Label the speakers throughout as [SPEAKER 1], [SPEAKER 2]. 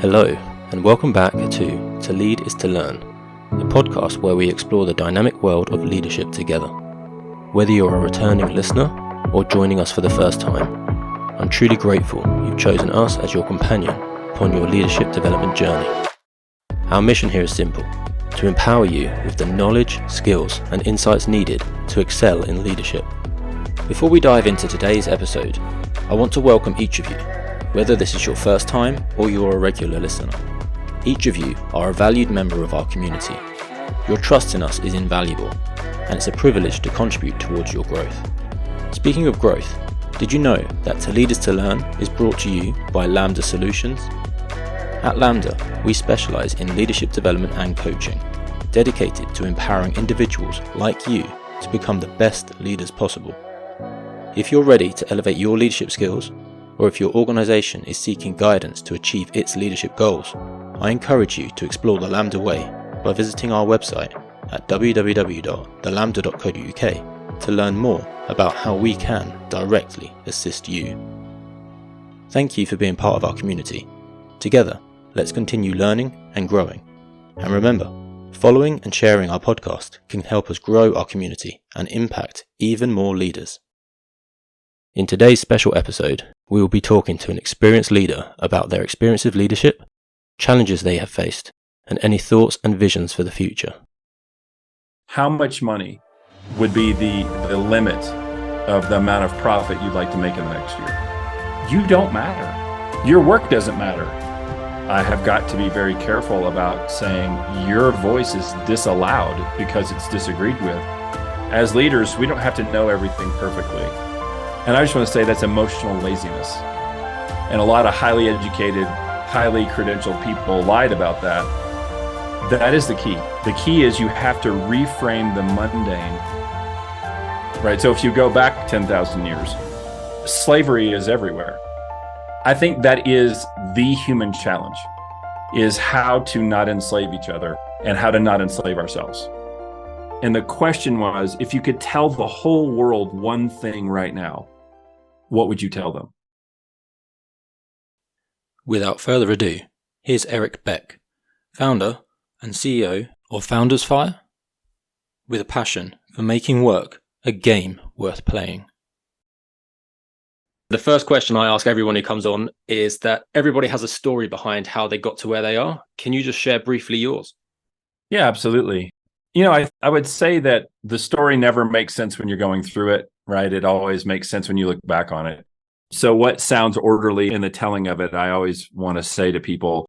[SPEAKER 1] Hello, and welcome back To Lead is to Learn, the podcast where we explore the dynamic world of leadership together. Whether you're a returning listener or joining us for the first time, I'm truly grateful you've chosen us as your companion upon your leadership development journey. Our mission here is simple: to empower you with the knowledge, skills, and insights needed to excel in leadership. Before we dive into today's episode, I want to welcome each of you, whether this is your first time or you're a regular listener. Each of you are a valued member of our community. Your trust in us is invaluable, and it's a privilege to contribute towards your growth. Speaking of growth, did you know that To Lead is to Learn is brought to you by Lambda Solutions? At Lambda, we specialize in leadership development and coaching, dedicated to empowering individuals like you to become the best leaders possible. If you're ready to elevate your leadership skills, or if your organization is seeking guidance to achieve its leadership goals, I encourage you to explore the Lambda way by visiting our website at www.thelambda.co.uk to learn more about how we can directly assist you. Thank you for being part of our community. Together, let's continue learning and growing. And remember, following and sharing our podcast can help us grow our community and impact even more leaders. In today's special episode, we will be talking to an experienced leader about their experience of leadership, challenges they have faced, and any thoughts and visions for the future.
[SPEAKER 2] How much money would be the limit of the amount of profit you'd like to make in the next year? You don't matter. Your work doesn't matter. I have got to be very careful about saying your voice is disallowed because it's disagreed with. As leaders, we don't have to know everything perfectly. And I just want to say that's emotional laziness. And a lot of highly educated, highly credentialed people lied about that. That is the key. The key is you have to reframe the mundane. Right? So if you go back 10,000 years, slavery is everywhere. I think that is the human challenge, is how to not enslave each other and how to not enslave ourselves. And the question was, if you could tell the whole world one thing right now, what would you tell them?
[SPEAKER 1] Without further ado, here's Eric Beck, founder and CEO of Founders Fire, with a passion for making work a game worth playing. The first question I ask everyone who comes on is that everybody has a story behind how they got to where they are. Can you just share briefly yours?
[SPEAKER 2] Yeah, absolutely. I would say that the story never makes sense when you're going through it, right? It always makes sense when you look back on it. So what sounds orderly in the telling of it, I always want to say to people,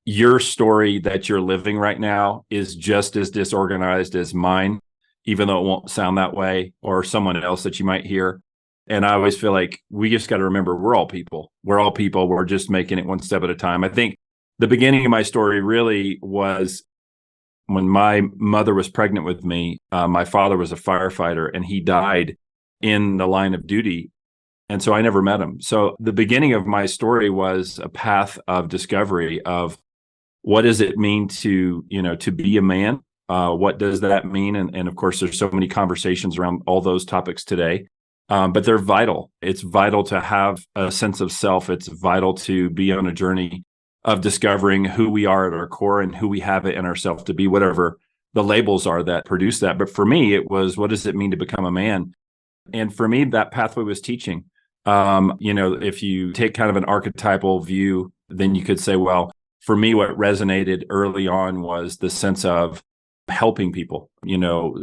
[SPEAKER 2] your story that you're living right now is just as disorganized as mine, even though it won't sound that way, or someone else that you might hear. And I always feel like we just got to remember we're all people. We're all people. We're just making it one step at a time. I think the beginning of my story really was when my mother was pregnant with me. My father was a firefighter and he died in the line of duty. And so I never met him. So the beginning of my story was a path of discovery of what does it mean to be a man? What does that mean? And of course, there's so many conversations around all those topics today. But they're vital. It's vital to have a sense of self. It's vital to be on a journey of discovering who we are at our core and who we have it in ourselves to be, whatever the labels are that produce that. But for me, it was, what does it mean to become a man? And for me, that pathway was teaching. If you take kind of an archetypal view, then you could say, well, for me, what resonated early on was the sense of helping people,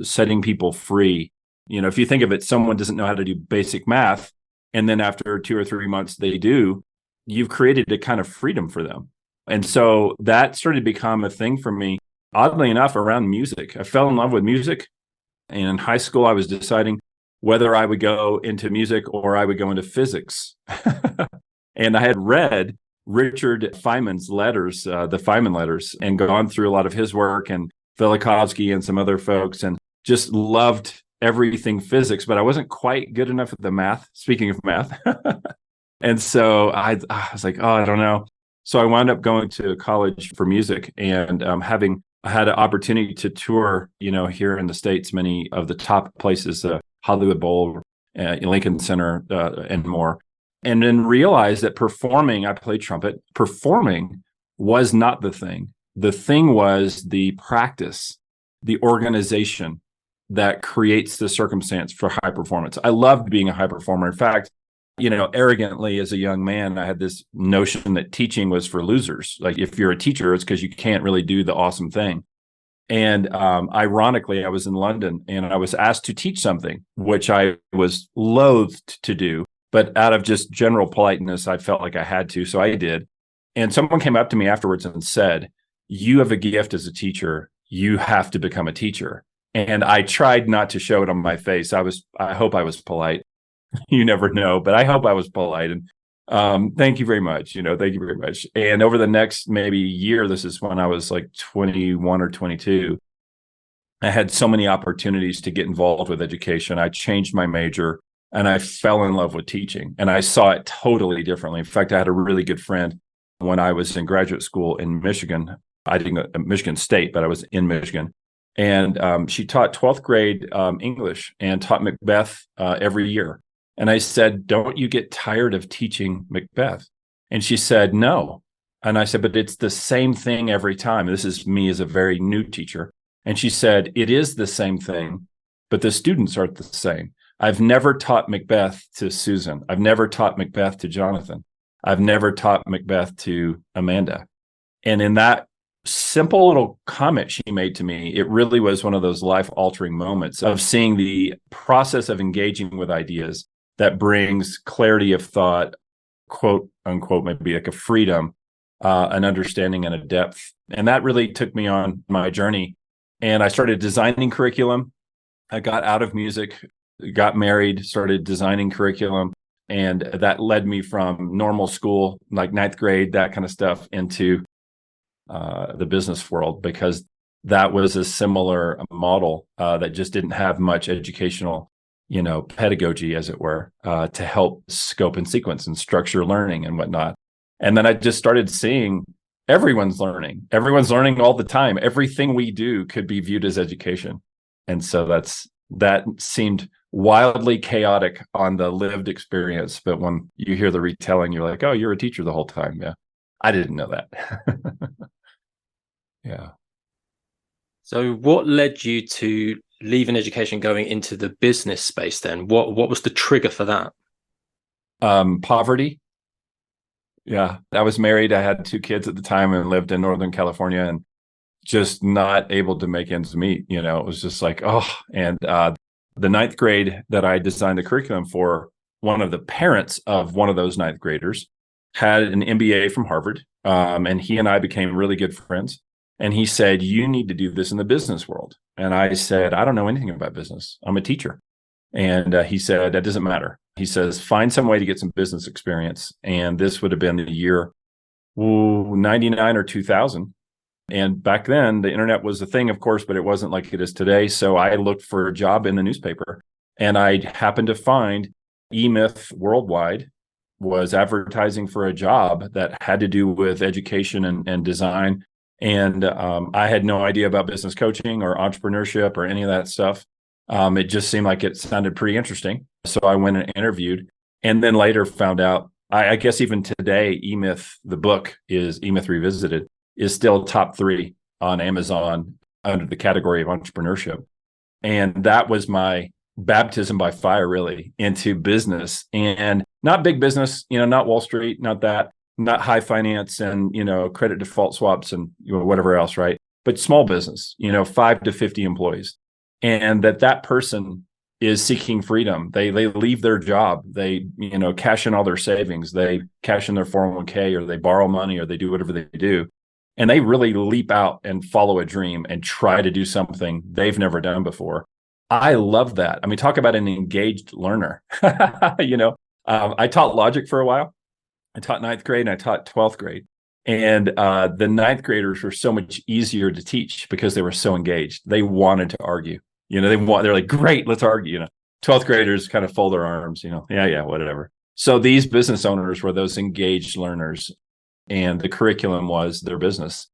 [SPEAKER 2] setting people free. If you think of it, someone doesn't know how to do basic math, and then after 2 or 3 months they do, you've created a kind of freedom for them. And so that started to become a thing for me, oddly enough, around music. I fell in love with music. And in high school, I was deciding whether I would go into music or I would go into physics. And I had read Richard Feynman's letters, the Feynman letters, and gone through a lot of his work and Velikovsky and some other folks, and just loved everything physics, but I wasn't quite good enough at the math, speaking of math. And so I was like, I don't know. So I wound up going to college for music and having had an opportunity to tour, here in the States, many of the top places, Hollywood Bowl, Lincoln Center, and more. And then realized that performing, I played trumpet, performing was not the thing. The thing was the practice, the organization that creates the circumstance for high performance. I loved being a high performer. In fact, arrogantly as a young man, I had this notion that teaching was for losers. Like if you're a teacher, it's because you can't really do the awesome thing. And ironically, I was in London and I was asked to teach something, which I was loathed to do. But out of just general politeness, I felt like I had to. So I did. And someone came up to me afterwards and said, "You have a gift as a teacher. You have to become a teacher." And I tried not to show it on my face. I hope I was polite. You never know, but I hope I was polite. And thank you very much. Thank you very much. And over the next maybe year, this is when I was like 21 or 22, I had so many opportunities to get involved with education. I changed my major and I fell in love with teaching, and I saw it totally differently. In fact, I had a really good friend when I was in graduate school in Michigan. I didn't go to Michigan State, but I was in Michigan. And she taught 12th grade English and taught Macbeth every year. And I said, "Don't you get tired of teaching Macbeth?" And she said, "No." And I said, "But it's the same thing every time." This is me as a very new teacher. And she said, "It is the same thing, but the students aren't the same. I've never taught Macbeth to Susan. I've never taught Macbeth to Jonathan. I've never taught Macbeth to Amanda." And in that simple little comment she made to me, it really was one of those life-altering moments of seeing the process of engaging with ideas that brings clarity of thought, quote unquote, maybe like a freedom, an understanding, and a depth. And that really took me on my journey. And I started designing curriculum. I got out of music, got married, started designing curriculum. And that led me from normal school, like ninth grade, that kind of stuff, into the business world, because that was a similar model that just didn't have much educational, pedagogy, as it were, to help scope and sequence and structure learning and whatnot. And then I just started seeing everyone's learning all the time. Everything we do could be viewed as education. And so that seemed wildly chaotic on the lived experience. But when you hear the retelling, you're like, "Oh, you're a teacher the whole time." Yeah. I didn't know that. Yeah.
[SPEAKER 1] So what led you to leaving education, going into the business space then? What was the trigger for that?
[SPEAKER 2] Poverty. Yeah. I was married. I had 2 kids at the time and lived in Northern California, and just not able to make ends meet. It was just like, oh. And the ninth grade that I designed the curriculum for, one of the parents of one of those ninth graders had an MBA from Harvard. And he and I became really good friends. And he said, "You need to do this in the business world." And I said, "I don't know anything about business. I'm a teacher." And he said, "That doesn't matter." He says, "Find some way to get some business experience." And this would have been the year 99 or 2000. And back then, the internet was a thing, of course, but it wasn't like it is today. So I looked for a job in the newspaper, and I happened to find eMyth Worldwide was advertising for a job that had to do with education and design. And I had no idea about business coaching or entrepreneurship or any of that stuff. It just seemed like it sounded pretty interesting. So I went and interviewed, and then later found out, I guess even today, eMyth, the book is eMyth Revisited, is still top 3 on Amazon under the category of entrepreneurship. And that was my baptism by fire, really, into business, and not big business, not Wall Street, not that, not high finance and, credit default swaps and whatever else, right? But small business, 5 to 50 employees. And that person is seeking freedom. They leave their job. They, cash in all their savings. They cash in their 401k, or they borrow money, or they do whatever they do. And they really leap out and follow a dream and try to do something they've never done before. I love that. I mean, talk about an engaged learner. I taught logic for a while. I taught ninth grade and I taught 12th grade. And the ninth graders were so much easier to teach because they were so engaged. They wanted to argue. They're like, "Great, let's argue." 12th graders kind of fold their arms, yeah, whatever. So these business owners were those engaged learners, and the curriculum was their business.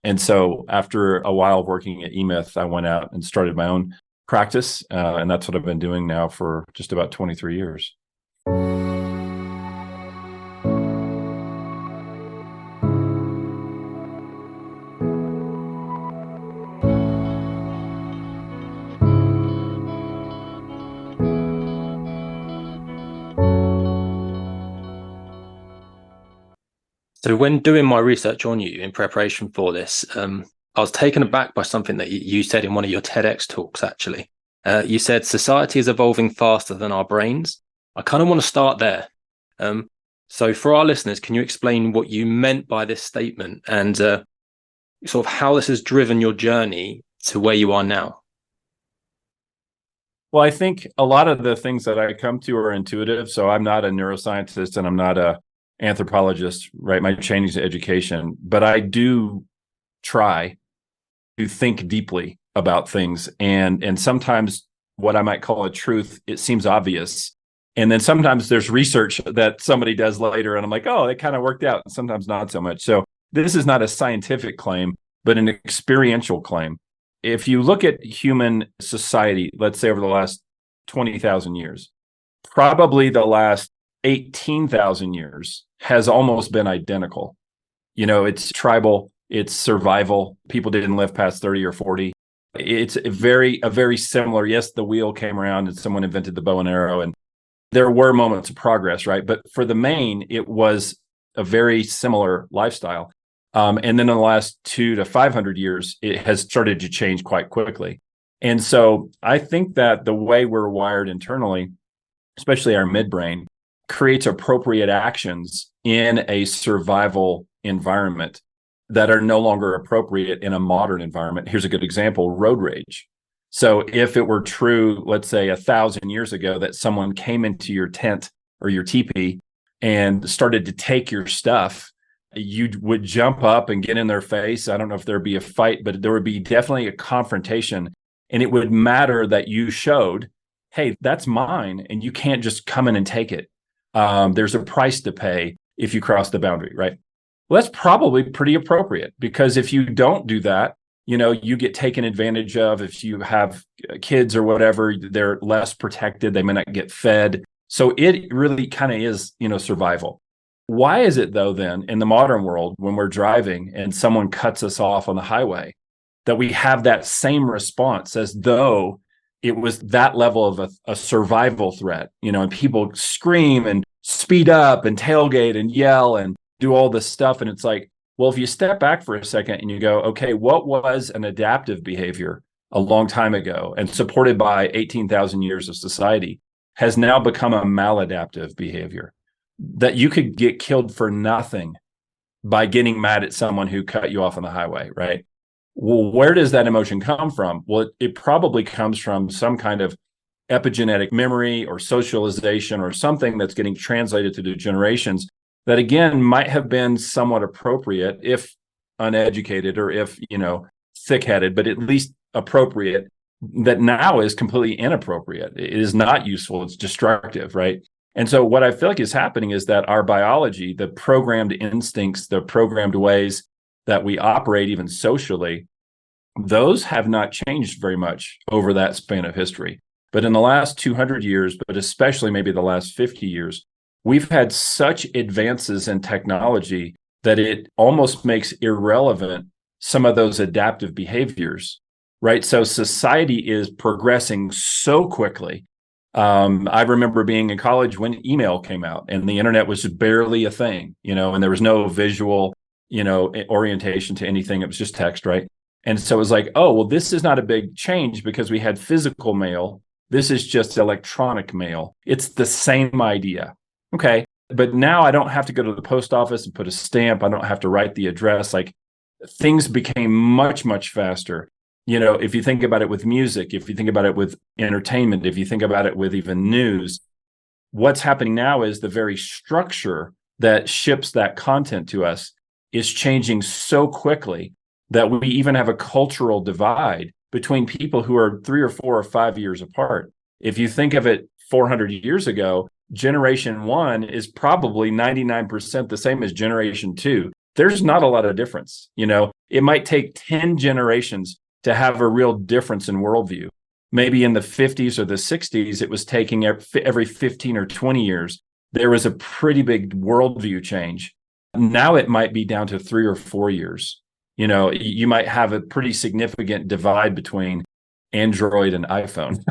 [SPEAKER 2] And so after a while working at eMyth, I went out and started my own practice. And that's what I've been doing now for just about 23 years.
[SPEAKER 1] So when doing my research on you in preparation for this, I was taken aback by something that you said in one of your TEDx talks, actually. You said society is evolving faster than our brains. I kind of want to start there. So for our listeners, can you explain what you meant by this statement and sort of how this has driven your journey to where you are now?
[SPEAKER 2] Well, I think a lot of the things that I come to are intuitive. So I'm not a neuroscientist and I'm not a anthropologist, right? My training is education, but I do try to think deeply about things. And sometimes what I might call a truth, it seems obvious. And then sometimes there's research that somebody does later, and I'm like, oh, it kind of worked out. And sometimes not so much. So this is not a scientific claim, but an experiential claim. If you look at human society, let's say over the last 20,000 years, probably the last 18,000 years has almost been identical. It's tribal, it's survival. People didn't live past 30 or 40. It's a very similar. Yes, the wheel came around and someone invented the bow and arrow, and there were moments of progress, right? But for the main, it was a very similar lifestyle. And then in the last 200 to 500 years, it has started to change quite quickly. And so I think that the way we're wired internally, especially our midbrain, creates appropriate actions in a survival environment that are no longer appropriate in a modern environment. Here's a good example: road rage. So if it were true, let's say 1,000 years ago, that someone came into your tent or your teepee and started to take your stuff, you would jump up and get in their face. I don't know if there'd be a fight, but there would be definitely a confrontation. And it would matter that you showed, hey, that's mine, and you can't just come in and take it. There's a price to pay if you cross the boundary, right? Well, that's probably pretty appropriate, because if you don't do that, you get taken advantage of. If you have kids or whatever, they're less protected. They may not get fed. So it really kind of is, survival. Why is it, though, then, in the modern world, when we're driving and someone cuts us off on the highway, that we have that same response as though it was that level of a survival threat, and people scream and speed up and tailgate and yell and do all this stuff. And it's like, well, if you step back for a second and you go, okay, what was an adaptive behavior a long time ago and supported by 18,000 years of society has now become a maladaptive behavior, that you could get killed for nothing by getting mad at someone who cut you off on the highway, right? Well, where does that emotion come from? Well, it probably comes from some kind of epigenetic memory or socialization or something that's getting translated through the generations that, again, might have been somewhat appropriate if uneducated or if, thick-headed, but at least appropriate, that now is completely inappropriate. It is not useful. It's destructive, right? And so what I feel like is happening is that our biology, the programmed instincts, the programmed ways that we operate even socially, those have not changed very much over that span of history. But in the last 200 years, but especially maybe the last 50 years, we've had such advances in technology that it almost makes irrelevant some of those adaptive behaviors, right? So society is progressing so quickly. I remember being in college when email came out and the internet was barely a thing, and there was no visual, orientation to anything. It was just text, right? And so it was like, oh, well, this is not a big change because we had physical mail. This is just electronic mail. It's the same idea. Okay. But now I don't have to go to the post office and put a stamp. I don't have to write the address. Like, things became much, much faster. If you think about it with music, if you think about it with entertainment, if you think about it with even news, what's happening now is the very structure that ships that content to us is changing so quickly that we even have a cultural divide between people who are 3 or 4 or 5 years apart. If you think of it 400 years ago, generation 1 is probably 99% the same as generation 2. There's not a lot of difference. It might take 10 generations to have a real difference in worldview. Maybe in the 50s or the 60s, it was taking every 15 or 20 years. There was a pretty big worldview change. Now it might be down to 3 or 4 years. You might have a pretty significant divide between Android and iPhone.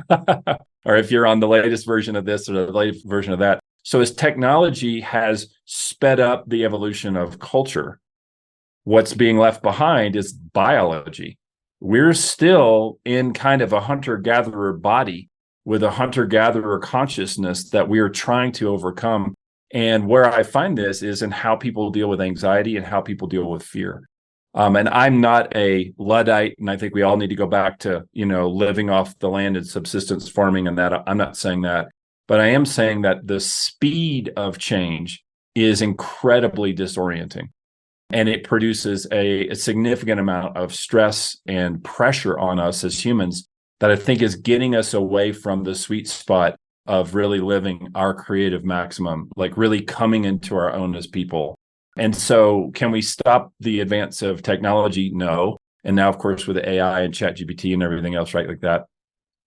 [SPEAKER 2] Or if you're on the latest version of this or the latest version of that. So as technology has sped up the evolution of culture, what's being left behind is biology. We're still in kind of a hunter-gatherer body with a hunter-gatherer consciousness that we are trying to overcome. And where I find this is in how people deal with anxiety and how people deal with fear. And I'm not a Luddite, and I think we all need to go back to, living off the land and subsistence farming and that. I'm not saying that, but I am saying that the speed of change is incredibly disorienting. And it produces a significant amount of stress and pressure on us as humans that I think is getting us away from the sweet spot of really living our creative maximum, like really coming into our own as people. And so can we stop the advance of technology? No. And now, of course, with AI and ChatGPT and everything else, right, like that,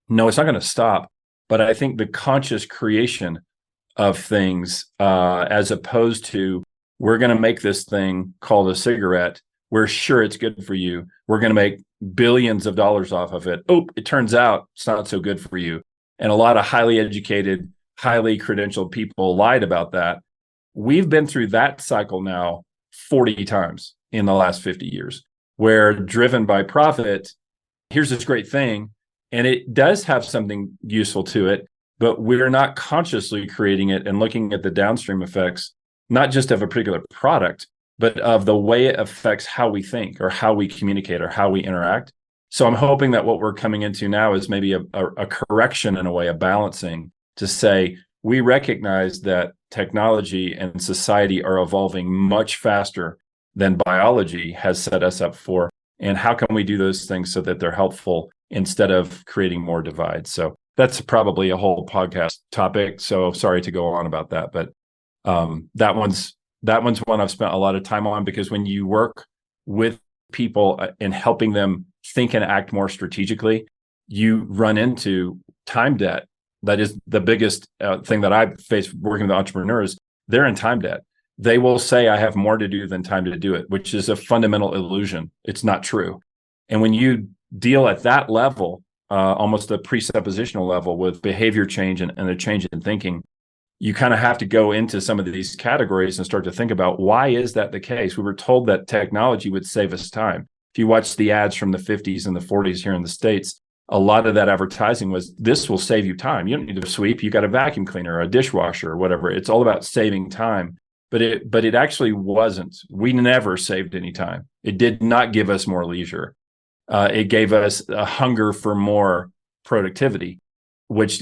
[SPEAKER 2] no, it's not going to stop. But I think the conscious creation of things, as opposed to, we're going to make this thing called a cigarette. We're sure it's good for you. We're going to make billions of dollars off of it. Oh, it turns out it's not so good for you. And a lot of highly educated, highly credentialed people lied about that. We've been through that cycle now 40 times in the last 50 years, where driven by profit, here's this great thing, and it does have something useful to it, but we're not consciously creating it and looking at the downstream effects, not just of a particular product, but of the way it affects how we think or how we communicate or how we interact. So I'm hoping that what we're coming into now is maybe a correction in a way, a balancing to say, we recognize that technology and society are evolving much faster than biology has set us up for. And how can we do those things so that they're helpful instead of creating more divides? So that's probably a whole podcast topic. So sorry to go on about that, but that one's one I've spent a lot of time on, because when you work with people in helping them think and act more strategically, you run into time debt. That is the biggest thing that I've faced working with entrepreneurs. They're in time debt. They will say, I have more to do than time to do it, which is a fundamental illusion. It's not true. And when you deal at that level, almost a presuppositional level with behavior change and a change in thinking, you kind of have to go into some of these categories and start to think about, why is that the case? We were told that technology would save us time. If you watch the ads from the 50s and the 40s here in the States, a lot of that advertising was, this will save you time. You don't need to sweep. You got a vacuum cleaner, or a dishwasher, or whatever. It's all about saving time. But it actually wasn't. We never saved any time. It did not give us more leisure. It gave us a hunger for more productivity, which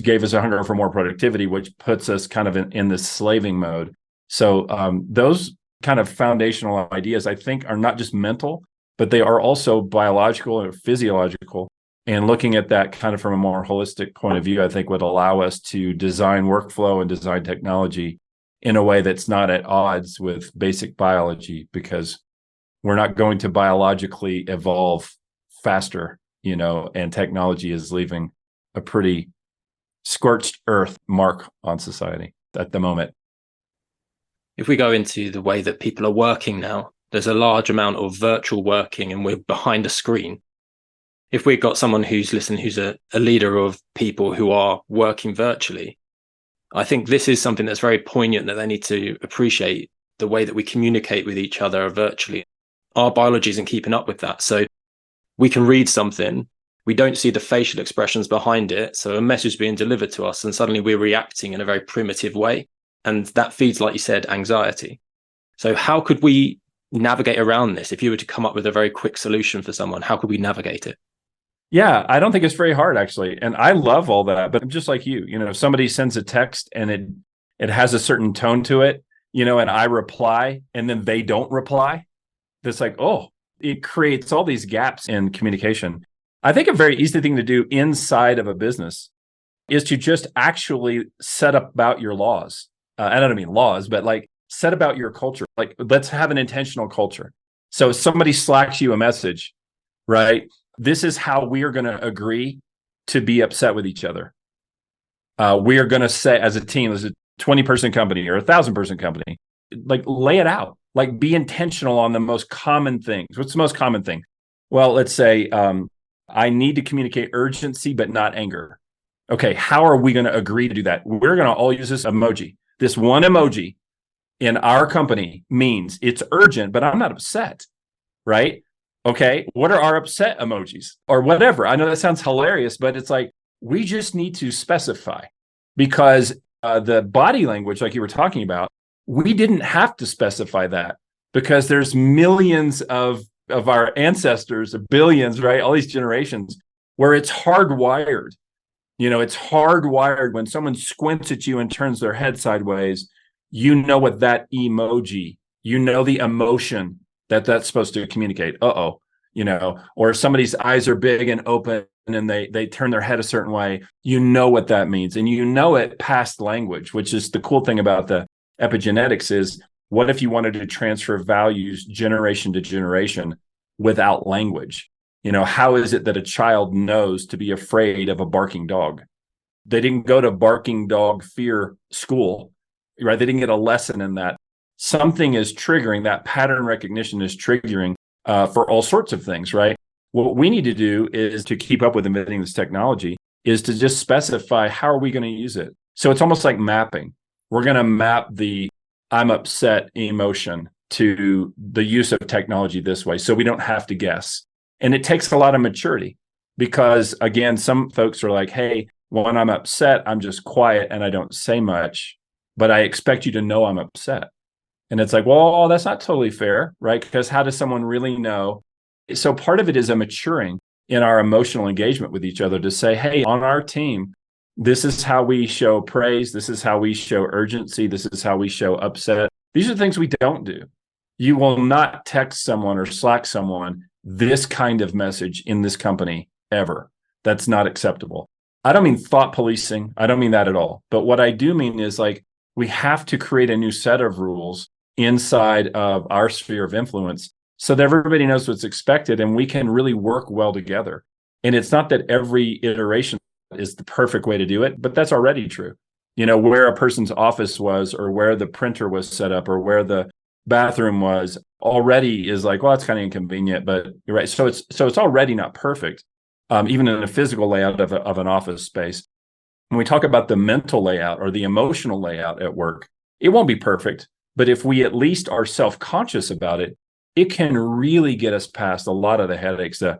[SPEAKER 2] puts us kind of in this slaving mode. So those kind of foundational ideas, I think, are not just mental, but they are also biological or physiological. And looking at that kind of from a more holistic point of view, I think would allow us to design workflow and design technology in a way that's not at odds with basic biology, because we're not going to biologically evolve faster, and technology is leaving a pretty scorched earth mark on society at the moment.
[SPEAKER 1] If we go into the way that people are working now, there's a large amount of virtual working and we're behind a screen. If we've got someone who's listening, who's a leader of people who are working virtually, I think this is something that's very poignant, that they need to appreciate the way that we communicate with each other virtually. Our biology isn't keeping up with that. So we can read something, we don't see the facial expressions behind it. So a message being delivered to us and suddenly we're reacting in a very primitive way. And that feeds, like you said, anxiety. So how could we navigate around this? If you were to come up with a very quick solution for someone, how could we navigate it?
[SPEAKER 2] Yeah, I don't think it's very hard, actually. And I love all that. But just like you, if somebody sends a text and it has a certain tone to it, and I reply and then they don't reply, that's like, oh, it creates all these gaps in communication. I think a very easy thing to do inside of a business is to just actually set about your laws. I don't mean laws, but like set about your culture. Like, let's have an intentional culture. So if somebody slacks you a message, right? This is how we are going to agree to be upset with each other. We are going to say, as a team, as a 20-person company or 1,000-person company, like lay it out, like be intentional on the most common things. What's the most common thing? Well, let's say I need to communicate urgency, but not anger. Okay, how are we going to agree to do that? We're going to all use this emoji. This one emoji in our company means it's urgent, but I'm not upset, right? Okay, what are our upset emojis or whatever? I know that sounds hilarious, but it's like, we just need to specify, because the body language, like you were talking about, we didn't have to specify that, because there's millions of our ancestors, billions, right? All these generations where it's hardwired. It's hardwired. When someone squints at you and turns their head sideways, you know what that emoji, the emotion that's supposed to communicate. Or somebody's eyes are big and open and they turn their head a certain way. You know what that means. And it past language, which is the cool thing about the epigenetics is, what if you wanted to transfer values generation to generation without language? How is it that a child knows to be afraid of a barking dog? They didn't go to barking dog fear school, right? They didn't get a lesson in that. Something is triggering, that pattern recognition is triggering for all sorts of things, right? What we need to do is, to keep up with inventing this technology, is to just specify, how are we going to use it? So it's almost like mapping. We're going to map the I'm upset emotion to the use of technology this way, so we don't have to guess. And it takes a lot of maturity, because again, some folks are like, hey, when I'm upset, I'm just quiet and I don't say much, but I expect you to know I'm upset. And it's like, well, that's not totally fair, right? Because how does someone really know? So part of it is a maturing in our emotional engagement with each other, to say, hey, on our team, this is how we show praise. This is how we show urgency. This is how we show upset. These are things we don't do. You will not text someone or Slack someone this kind of message in this company ever. That's not acceptable. I don't mean thought policing. I don't mean that at all. But what I do mean is, like, we have to create a new set of rules inside of our sphere of influence so that everybody knows what's expected and we can really work well together. And it's not that every iteration is the perfect way to do it, but that's already true. Where a person's office was, or where the printer was set up, or where the bathroom was, already is like, well, it's kind of inconvenient, but you're right. So it's already not perfect, even in a physical layout of an office space. When we talk about the mental layout or the emotional layout at work, it won't be perfect. But if we at least are self-conscious about it, it can really get us past a lot of the headaches. The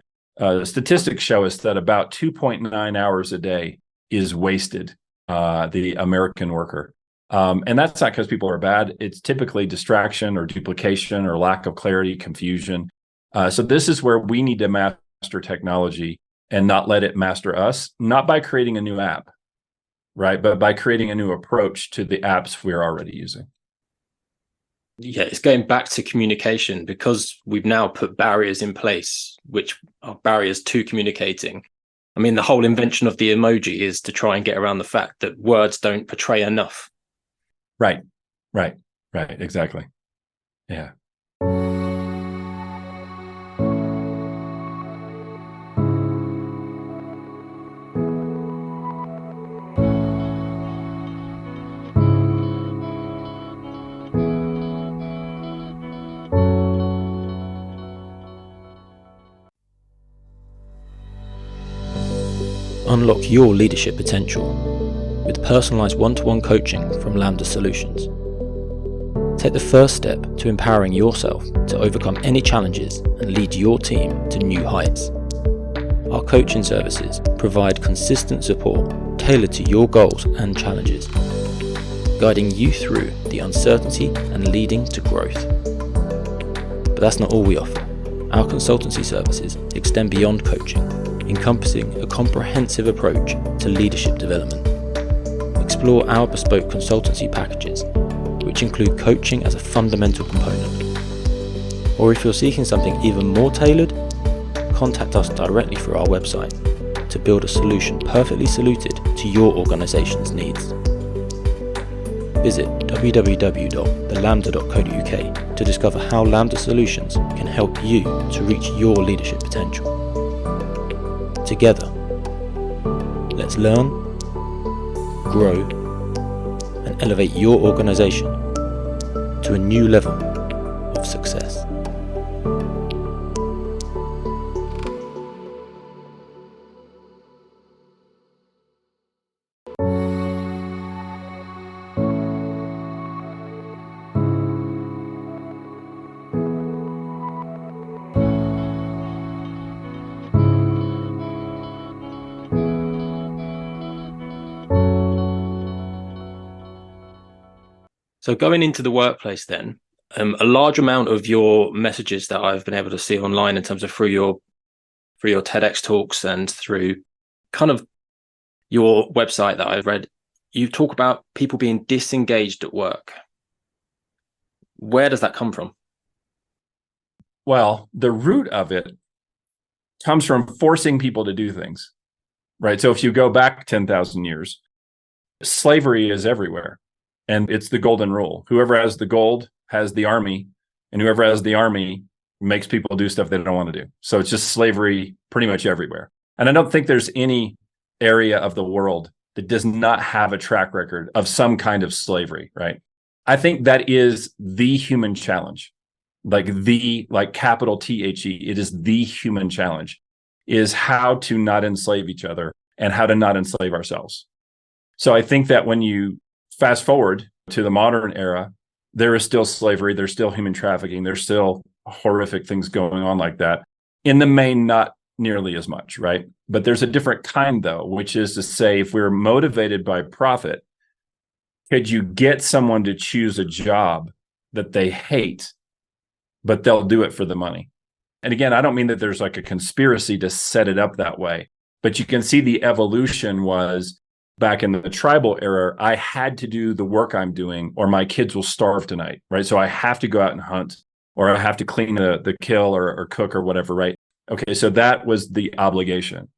[SPEAKER 2] statistics show us that about 2.9 hours a day is wasted, the American worker. And that's not because people are bad. It's typically distraction or duplication or lack of clarity, confusion. So this is where we need to master technology and not let it master us, not by creating a new app, right? But by creating a new approach to the apps we're already using.
[SPEAKER 1] Yeah, it's going back to communication, because we've now put barriers in place, which are barriers to communicating. I mean, the whole invention of the emoji is to try and get around the fact that words don't portray enough.
[SPEAKER 2] Right. Exactly. Yeah.
[SPEAKER 1] Unlock your leadership potential with personalized one-to-one coaching from Lambda Solutions. Take the first step to empowering yourself to overcome any challenges and lead your team to new heights. Our coaching services provide consistent support tailored to your goals and challenges, guiding you through the uncertainty and leading to growth. But that's not all we offer. Our consultancy services extend beyond coaching, encompassing a comprehensive approach to leadership development. Explore our bespoke consultancy packages, which include coaching as a fundamental component. Or if you're seeking something even more tailored, contact us directly through our website to build a solution perfectly suited to your organization's needs. Visit www.thelambda.co.uk to discover how Lambda Solutions can help you to reach your leadership potential. Together, let's learn, grow, and elevate your organization to a new level of success. So going into the workplace then, a large amount of your messages that I've been able to see online in terms of through your TEDx talks and through kind of your website that I've read, you talk about people being disengaged at work. Where does that come from?
[SPEAKER 2] Well, the root of it comes from forcing people to do things, right? So if you go back 10,000 years, slavery is everywhere. And it's the golden rule. Whoever has the gold has the army, and whoever has the army makes people do stuff they don't want to do. So it's just slavery pretty much everywhere. And I don't think there's any area of the world that does not have a track record of some kind of slavery, right? I think that is the human challenge, like capital THE. It is the human challenge, is how to not enslave each other and how to not enslave ourselves. So I think that when you fast forward to the modern era, there is still slavery, there's still human trafficking, there's still horrific things going on like that. In the main, not nearly as much, right? But there's a different kind, though, which is to say, if we're motivated by profit, could you get someone to choose a job that they hate, but they'll do it for the money? And again, I don't mean that there's like a conspiracy to set it up that way, but you can see the evolution was back in the tribal era, I had to do the work I'm doing or my kids will starve tonight, right? So I have to go out and hunt, or I have to clean the kill or cook or whatever, right? Okay, so that was the obligation.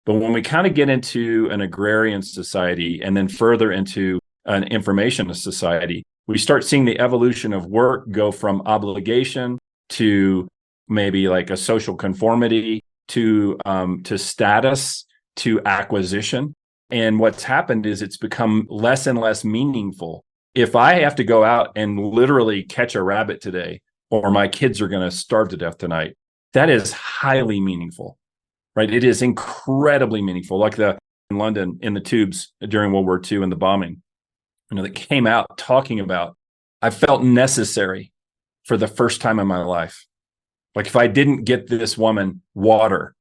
[SPEAKER 2] But when we kind of get into an agrarian society and then further into an information society, we start seeing the evolution of work go from obligation to maybe like a social conformity to status to acquisition. And what's happened is it's become less and less meaningful. If I have to go out and literally catch a rabbit today, or my kids are going to starve to death tonight, that is highly meaningful, right? It is incredibly meaningful. Like in London, in the tubes during World War II and the bombing, that came out talking about, I felt necessary for the first time in my life. Like if I didn't get this woman water,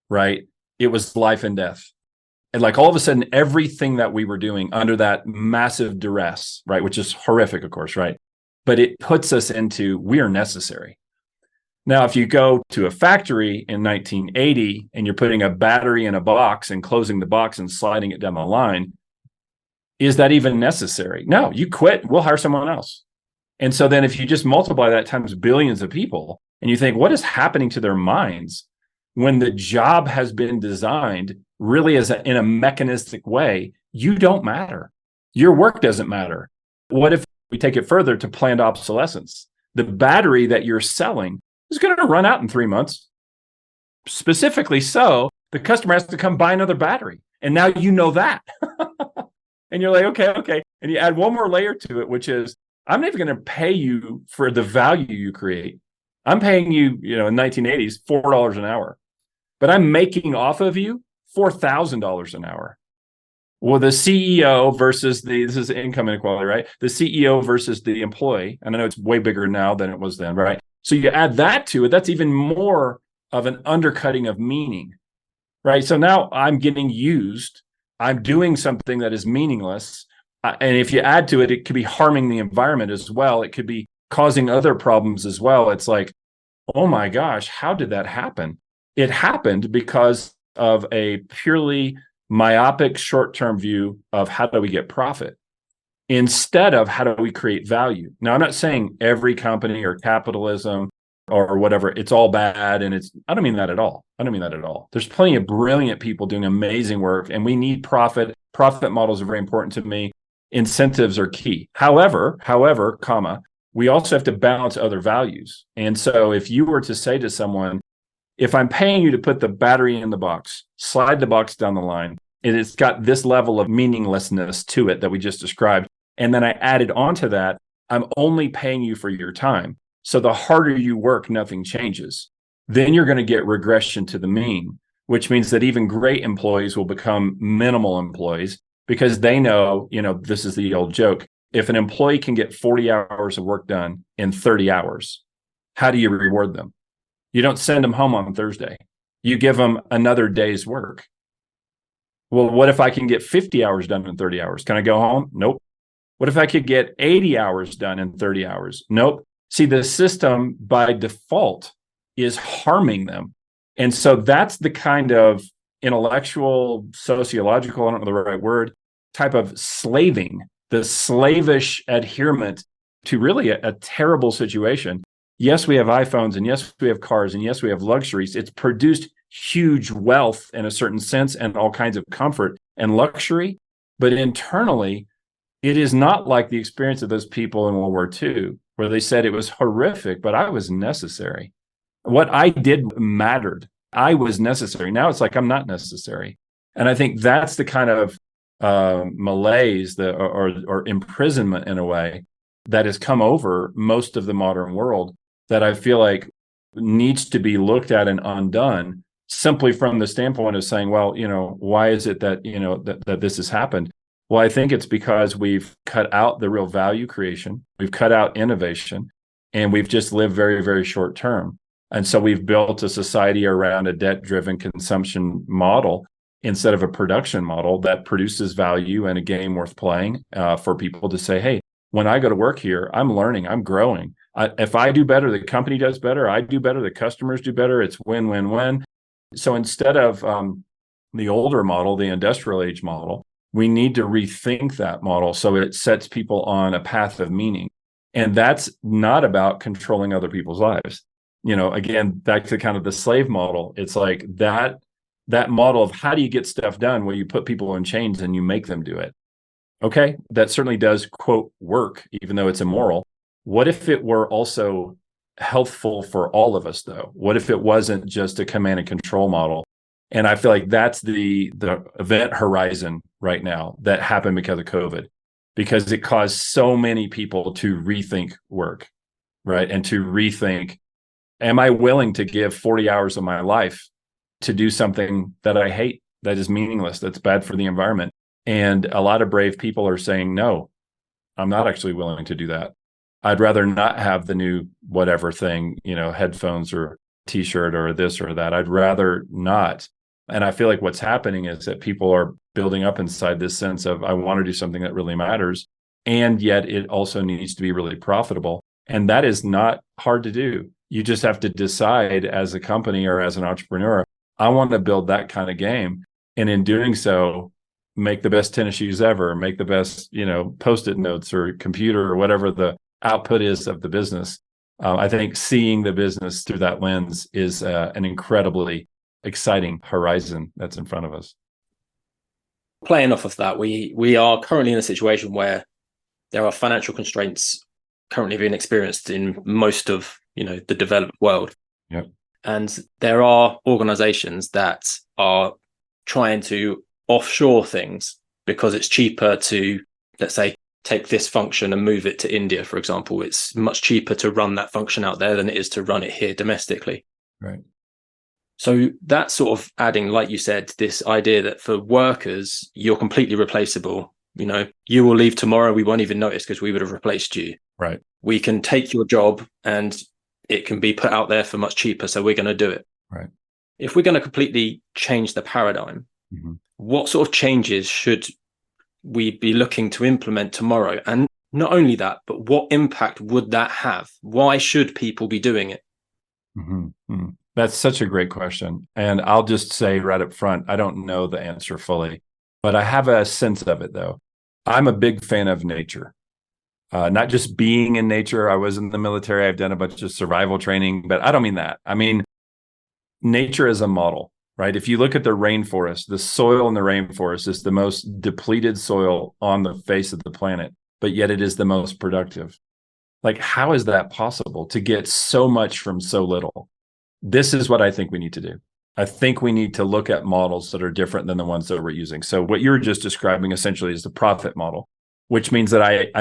[SPEAKER 2] right, it was life and death. And like all of a sudden, everything that we were doing under that massive duress, right, which is horrific, of course, right? But it puts us into, we are necessary. Now, if you go to a factory in 1980 and you're putting a battery in a box and closing the box and sliding it down the line, is that even necessary? No, you quit, we'll hire someone else. And so then if you just multiply that times billions of people and you think, what is happening to their minds when the job has been designed really in a mechanistic way? You don't matter. Your work doesn't matter. What if we take it further to planned obsolescence? The battery that you're selling is going to run out in 3 months. Specifically so, the customer has to come buy another battery. And now you know that. And you're like, okay. And you add one more layer to it, which is, I'm not even going to pay you for the value you create. I'm paying you, in 1980s, $4 an hour. But I'm making off of you $4,000 an hour. Well, the CEO versus this is income inequality, right? The CEO versus the employee. And I know it's way bigger now than it was then, right? So you add that to it, that's even more of an undercutting of meaning, right? So now I'm getting used. I'm doing something that is meaningless. And if you add to it, it could be harming the environment as well. It could be causing other problems as well. It's like, oh my gosh, how did that happen? It happened because of a purely myopic short-term view of how do we get profit instead of how do we create value. Now, I'm not saying every company or capitalism or whatever, it's all bad. And I don't mean that at all. There's plenty of brilliant people doing amazing work, and we need profit. Profit models are very important to me. Incentives are key. However, we also have to balance other values. And so if you were to say to someone, if I'm paying you to put the battery in the box, slide the box down the line, and it's got this level of meaninglessness to it that we just described, and then I added onto that, I'm only paying you for your time. So the harder you work, nothing changes. Then you're going to get regression to the mean, which means that even great employees will become minimal employees because they know, this is the old joke. If an employee can get 40 hours of work done in 30 hours, how do you reward them? You don't send them home on Thursday. You give them another day's work. Well, what if I can get 50 hours done in 30 hours? Can I go home? Nope. What if I could get 80 hours done in 30 hours? Nope. See, the system by default is harming them. And so that's the kind of intellectual, sociological, I don't know the right word, type of slaving, the slavish adherence to really a terrible situation. Yes, we have iPhones, and yes, we have cars, and yes, we have luxuries. It's produced huge wealth in a certain sense and all kinds of comfort and luxury. But internally, it is not like the experience of those people in World War II, where they said it was horrific, but I was necessary. What I did mattered. I was necessary. Now it's like I'm not necessary. And I think that's the kind of malaise or imprisonment in a way that has come over most of the modern world that I feel like needs to be looked at and undone simply from the standpoint of saying, well, why is it that, that this has happened? Well, I think it's because we've cut out the real value creation. We've cut out innovation, and we've just lived very, very short term. And so we've built a society around a debt-driven consumption model instead of a production model that produces value and a game worth playing for people to say, hey, when I go to work here, I'm learning, I'm growing. If I do better, the company does better, I do better, the customers do better. It's win, win, win. So instead of the older model, the industrial age model, we need to rethink that model so it sets people on a path of meaning. And that's not about controlling other people's lives. Again, back to kind of the slave model. It's like that model of how do you get stuff done where you put people in chains and you make them do it. Okay, that certainly does, quote, work, even though it's immoral. What if it were also healthful for all of us, though? What if it wasn't just a command and control model? And I feel like that's the event horizon right now that happened because of COVID, because it caused so many people to rethink work, right? And to rethink, am I willing to give 40 hours of my life to do something that I hate, that is meaningless, that's bad for the environment? And a lot of brave people are saying, no, I'm not actually willing to do that. I'd rather not have the new whatever thing, headphones or t-shirt or this or that. I'd rather not. And I feel like what's happening is that people are building up inside this sense of, I want to do something that really matters. And yet it also needs to be really profitable. And that is not hard to do. You just have to decide as a company or as an entrepreneur, I want to build that kind of game. And in doing so, make the best tennis shoes ever, make the best, Post-it notes or computer or whatever the output is of the business. I think seeing the business through that lens is an incredibly exciting horizon that's in front of us.
[SPEAKER 1] Playing off of that, we are currently in a situation where there are financial constraints currently being experienced in most of the developed world.
[SPEAKER 2] Yep.
[SPEAKER 1] And there are organizations that are trying to offshore things because it's cheaper to, let's say, take this function and move it to India, for example. It's much cheaper to run that function out there than it is to run it here domestically.
[SPEAKER 2] Right.
[SPEAKER 1] So that's sort of adding, like you said, this idea that for workers, you're completely replaceable. You will leave tomorrow. We won't even notice because we would have replaced you.
[SPEAKER 2] Right.
[SPEAKER 1] We can take your job and it can be put out there for much cheaper. So we're going to do it.
[SPEAKER 2] Right.
[SPEAKER 1] If we're going to completely change the paradigm, what sort of changes should we be looking to implement tomorrow? And not only that, but what impact would that have? Why should people be doing it?
[SPEAKER 2] That's such a great question. And I'll just say right up front, I don't know the answer fully, but I have a sense of it, though. I'm a big fan of nature, not just being in nature. I was in the military. I've done a bunch of survival training, but I don't mean that. I mean, nature as a model, right? If you look at the rainforest, the soil in the rainforest is the most depleted soil on the face of the planet, but yet it is the most productive. Like, how is that possible to get so much from so little? This is what I think we need to do. I think we need to look at models that are different than the ones that we're using. So what you're just describing essentially is the profit model, which means that I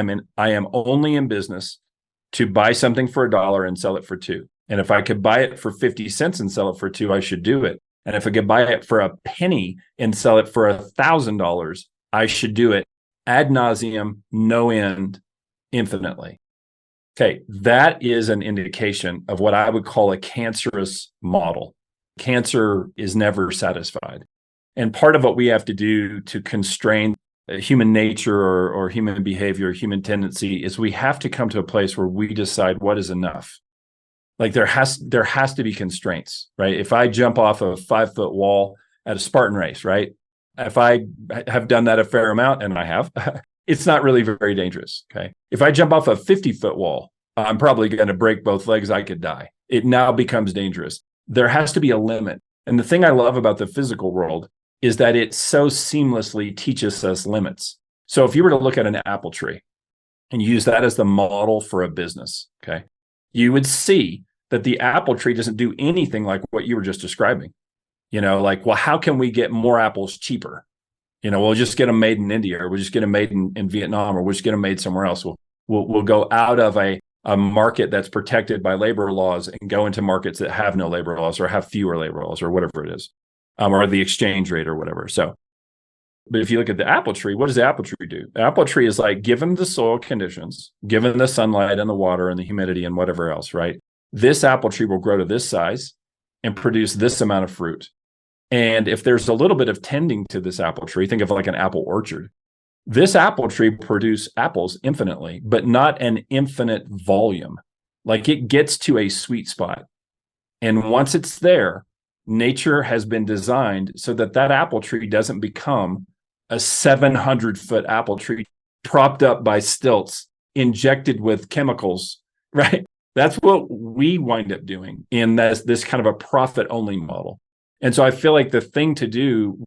[SPEAKER 2] am only in business to buy something for $1 and sell it for $2. And if I could buy it for 50 cents and sell it for $2, I should do it. And if I could buy it for a penny and sell it for $1,000, I should do it ad nauseum, no end, infinitely. Okay, that is an indication of what I would call a cancerous model. Cancer is never satisfied. And part of what we have to do to constrain human nature or human behavior, human tendency, is we have to come to a place where we decide what is enough. Like there has to be constraints, right? If I jump off a 5-foot wall at a Spartan race, right? If I have done that a fair amount, and I have, it's not really very dangerous. Okay. If I jump off a 50-foot wall, I'm probably going to break both legs. I could die. It now becomes dangerous. There has to be a limit. And the thing I love about the physical world is that it so seamlessly teaches us limits. So if you were to look at an apple tree and use that as the model for a business, okay, you would see that the apple tree doesn't do anything like what you were just describing. Like, well, how can we get more apples cheaper? We'll just get them made in India, or we'll just get them made in Vietnam, or we'll just get them made somewhere else. We'll go out of a market that's protected by labor laws and go into markets that have no labor laws or have fewer labor laws or whatever it is, or the exchange rate or whatever. So, but if you look at the apple tree, what does the apple tree do? The apple tree is like, given the soil conditions, given the sunlight and the water and the humidity and whatever else, right? This apple tree will grow to this size and produce this amount of fruit. And if there's a little bit of tending to this apple tree, think of like an apple orchard. This apple tree produces apples infinitely, but not an infinite volume. Like, it gets to a sweet spot. And once it's there, nature has been designed so that apple tree doesn't become a 700-foot apple tree propped up by stilts, injected with chemicals, right? That's what we wind up doing in this kind of a profit-only model. And so I feel like the thing to do,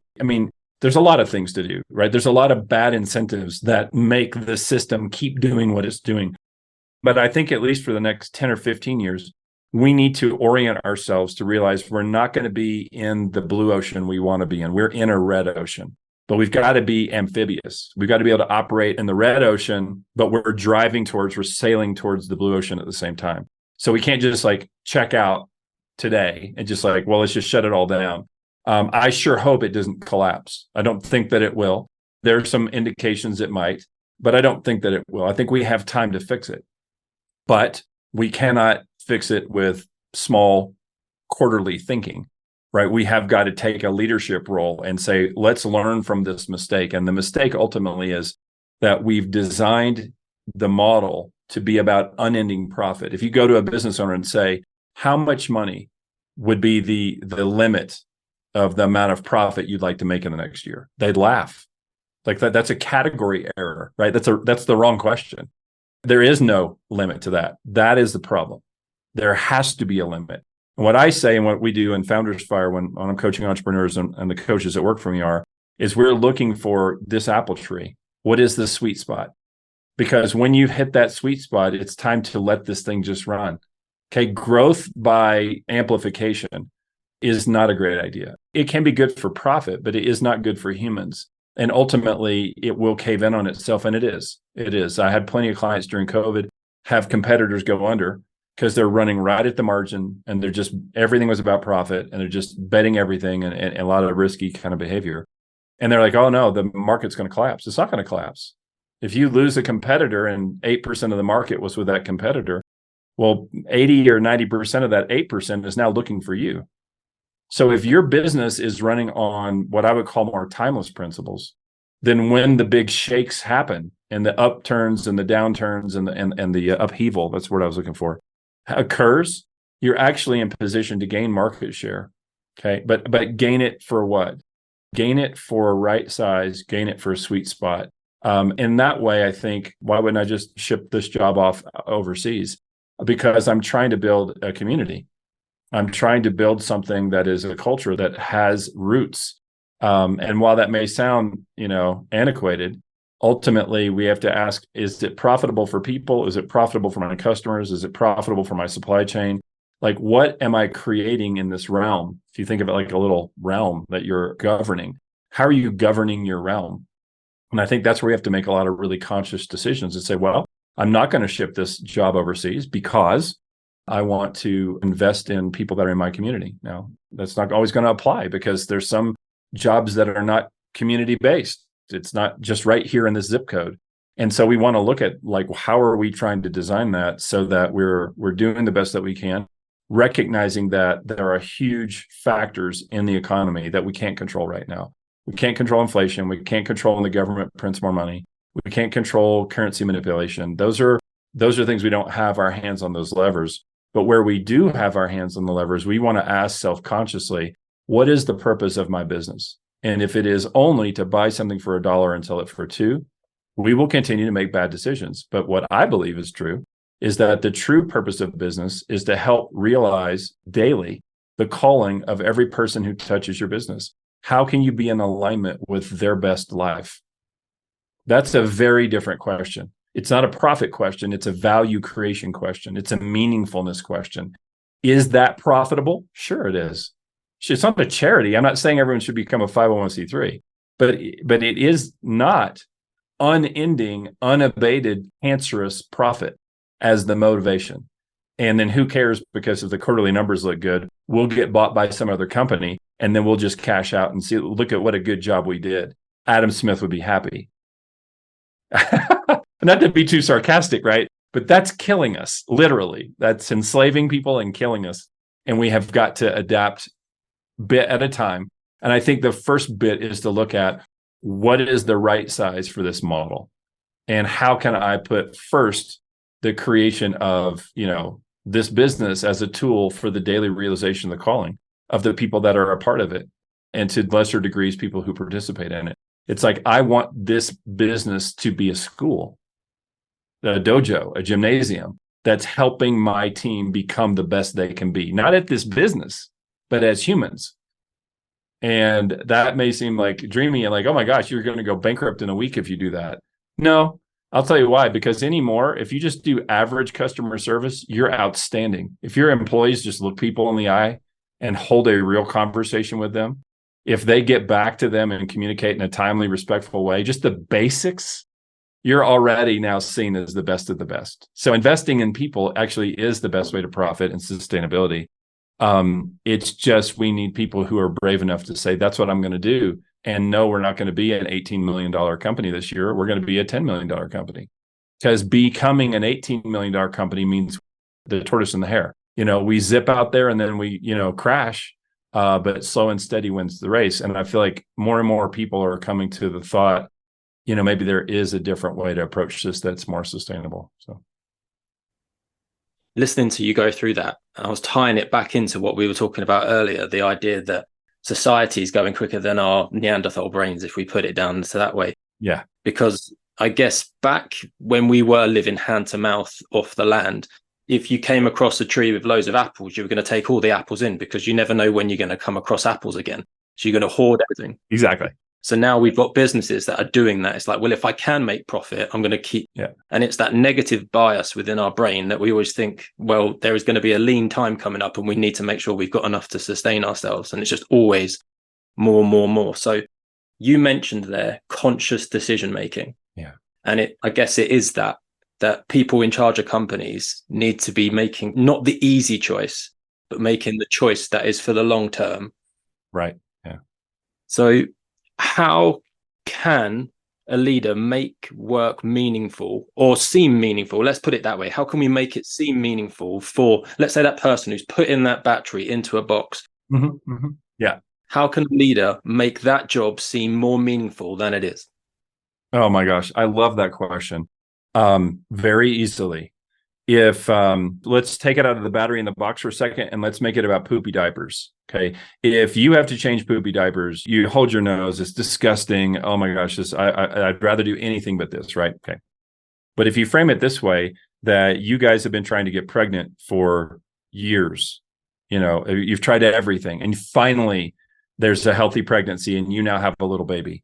[SPEAKER 2] there's a lot of things to do, right? There's a lot of bad incentives that make the system keep doing what it's doing. But I think at least for the next 10 or 15 years, we need to orient ourselves to realize we're not going to be in the blue ocean we want to be in. We're in a red ocean, but we've got to be amphibious. We've got to be able to operate in the red ocean, but we're sailing towards the blue ocean at the same time. So we can't just like check out today and just like, well, let's just shut it all down. I sure hope it doesn't collapse. I don't think that it will. There are some indications it might, but I don't think that it will. I think we have time to fix it, but we cannot fix it with small quarterly thinking, right? We have got to take a leadership role and say, let's learn from this mistake. And the mistake ultimately is that we've designed the model to be about unending profit. If you go to a business owner and say, how much money would be the limit of the amount of profit you'd like to make in the next year? They'd laugh. Like that's a category error, right? That's the wrong question. There is no limit to that. That is the problem. There has to be a limit. And what I say and what we do in Founders Fire when I'm coaching entrepreneurs and the coaches that work for me is we're looking for this apple tree. What is the sweet spot? Because when you hit that sweet spot, it's time to let this thing just run. Okay, growth by amplification is not a great idea. It can be good for profit, but it is not good for humans. And ultimately, it will cave in on itself, and it is. It is. I had plenty of clients during COVID have competitors go under because they're running right at the margin, and everything was about profit, and they're just betting everything and a lot of risky kind of behavior. And they're like, oh no, the market's going to collapse. It's not going to collapse. If you lose a competitor and 8% of the market was with that competitor, well, 80 or 90% of that 8% is now looking for you. So if your business is running on what I would call more timeless principles, then when the big shakes happen and the upturns and the downturns and the upheaval, that's what I was looking for, occurs, you're actually in position to gain market share. Okay. But gain it for what? Gain it for a right size, gain it for a sweet spot. In that way, I think, why wouldn't I just ship this job off overseas? Because I'm trying to build a community. I'm trying to build something that is a culture that has roots. And while that may sound, antiquated, ultimately we have to ask, is it profitable for people? Is it profitable for my customers? Is it profitable for my supply chain? Like, what am I creating in this realm? If you think of it like a little realm that you're governing, how are you governing your realm? And I think that's where we have to make a lot of really conscious decisions and say, well, I'm not going to ship this job overseas because I want to invest in people that are in my community. Now, that's not always going to apply because there's some jobs that are not community-based. It's not just right here in this zip code. And so we want to look at, like, how are we trying to design that so that we're doing the best that we can, recognizing that there are huge factors in the economy that we can't control right now. We can't control inflation. We can't control when the government prints more money. We can't control currency manipulation. Those are things we don't have our hands on those levers. But where we do have our hands on the levers, we want to ask self-consciously, what is the purpose of my business? And if it is only to buy something for $1 and sell it for $2, we will continue to make bad decisions. But what I believe is true is that the true purpose of business is to help realize daily the calling of every person who touches your business. How can you be in alignment with their best life? That's a very different question. It's not a profit question. It's a value creation question. It's a meaningfulness question. Is that profitable? Sure, it is. It's not a charity. I'm not saying everyone should become a 501c3, but it is not unending, unabated, cancerous profit as the motivation. And then who cares, because if the quarterly numbers look good, we'll get bought by some other company and then we'll just cash out and see, look at what a good job we did. Adam Smith would be happy. Not to be too sarcastic, right? But that's killing us, literally. That's enslaving people and killing us. And we have got to adapt bit at a time. And I think the first bit is to look at what is the right size for this model, and how can I put first the creation of, this business as a tool for the daily realization of the calling of the people that are a part of it, and to lesser degrees, people who participate in it. It's like, I want this business to be a school, a dojo, a gymnasium that's helping my team become the best they can be, not at this business, but as humans. And that may seem like dreamy and like, oh my gosh, you're going to go bankrupt in a week if you do that. No, I'll tell you why. Because anymore, if you just do average customer service, you're outstanding. If your employees just look people in the eye and hold a real conversation with them, if they get back to them and communicate in a timely, respectful way, just the basics, you're already now seen as the best of the best. So investing in people actually is the best way to profit and sustainability. It's just, we need people who are brave enough to say, that's what I'm going to do. And no, we're not going to be an $18 million company this year. We're going to be a $10 million company, because becoming an $18 million company means the tortoise and the hare. We zip out there and then we, crash, but slow and steady wins the race. And I feel like more and more people are coming to the thought, maybe there is a different way to approach this that's more sustainable. So,
[SPEAKER 1] listening to you go through that, I was tying it back into what we were talking about earlier, the idea that society is going quicker than our Neanderthal brains, if we put it down to that way.
[SPEAKER 2] Yeah.
[SPEAKER 1] Because I guess back when we were living hand to mouth off the land, if you came across a tree with loads of apples, you were going to take all the apples in, because you never know when you're going to come across apples again. So you're going to hoard everything.
[SPEAKER 2] Exactly.
[SPEAKER 1] So now we've got businesses that are doing that. It's like, well, if I can make profit, I'm going to keep.
[SPEAKER 2] Yeah.
[SPEAKER 1] And it's that negative bias within our brain that we always think, well, there is going to be a lean time coming up and we need to make sure we've got enough to sustain ourselves. And it's just always more, more, more. So you mentioned there conscious decision making.
[SPEAKER 2] Yeah.
[SPEAKER 1] And I guess it is that people in charge of companies need to be making not the easy choice, but making the choice that is for the long term.
[SPEAKER 2] Right. Yeah.
[SPEAKER 1] So how can a leader make work meaningful or seem meaningful? Let's put it that way. How can we make it seem meaningful for, let's say, that person who's putting that battery into a box?
[SPEAKER 2] Mm-hmm, mm-hmm. Yeah.
[SPEAKER 1] How can a leader make that job seem more meaningful than it is?
[SPEAKER 2] Oh my gosh, I love that question. Very easily. If let's take it out of the battery in the box for a second and let's make it about poopy diapers. Okay. If you have to change poopy diapers, you hold your nose. It's disgusting. Oh my gosh, I'd rather do anything but this, right? Okay. But if you frame it this way, that you guys have been trying to get pregnant for years, you've tried everything, and finally there's a healthy pregnancy and you now have a little baby.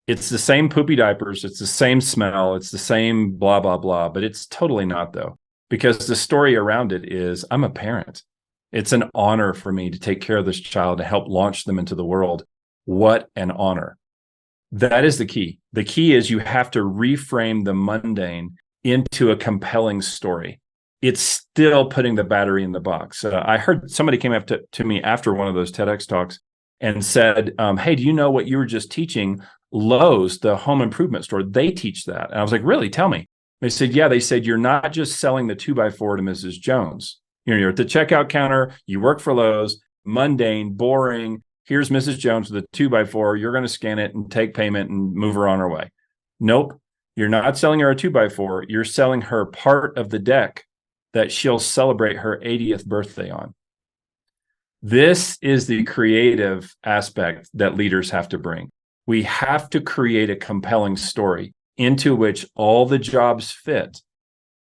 [SPEAKER 2] It's the same poopy diapers. It's the same smell. It's the same blah, blah, blah, but it's totally not, though, because the story around it is, I'm a parent. It's an honor for me to take care of this child and help launch them into the world. What an honor. That is the key. The key is you have to reframe the mundane into a compelling story. It's still putting the battery in the box. I heard somebody came up to me after one of those TEDx talks and said, hey, do you know what you were just teaching? Lowe's, the home improvement store, they teach that. And I was like, really? Tell me. They said, yeah. They said, you're not just selling the 2x4 to Mrs. Jones. You're at the checkout counter. You work for Lowe's, mundane, boring. Here's Mrs. Jones with a 2x4. You're going to scan it and take payment and move her on her way. Nope. You're not selling her a 2x4. You're selling her part of the deck that she'll celebrate her 80th birthday on. This is the creative aspect that leaders have to bring. We have to create a compelling story into which all the jobs fit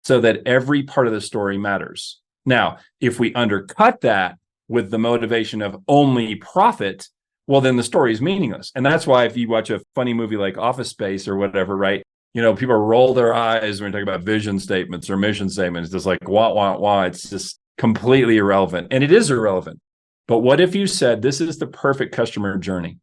[SPEAKER 2] so that every part of the story matters. Now, if we undercut that with the motivation of only profit, well, then the story is meaningless. And that's why if you watch a funny movie like Office Space or whatever, right? People roll their eyes when we talk about vision statements or mission statements. It's like, wah, wah, wah. It's just completely irrelevant. And it is irrelevant. But what if you said, this is the perfect customer journey,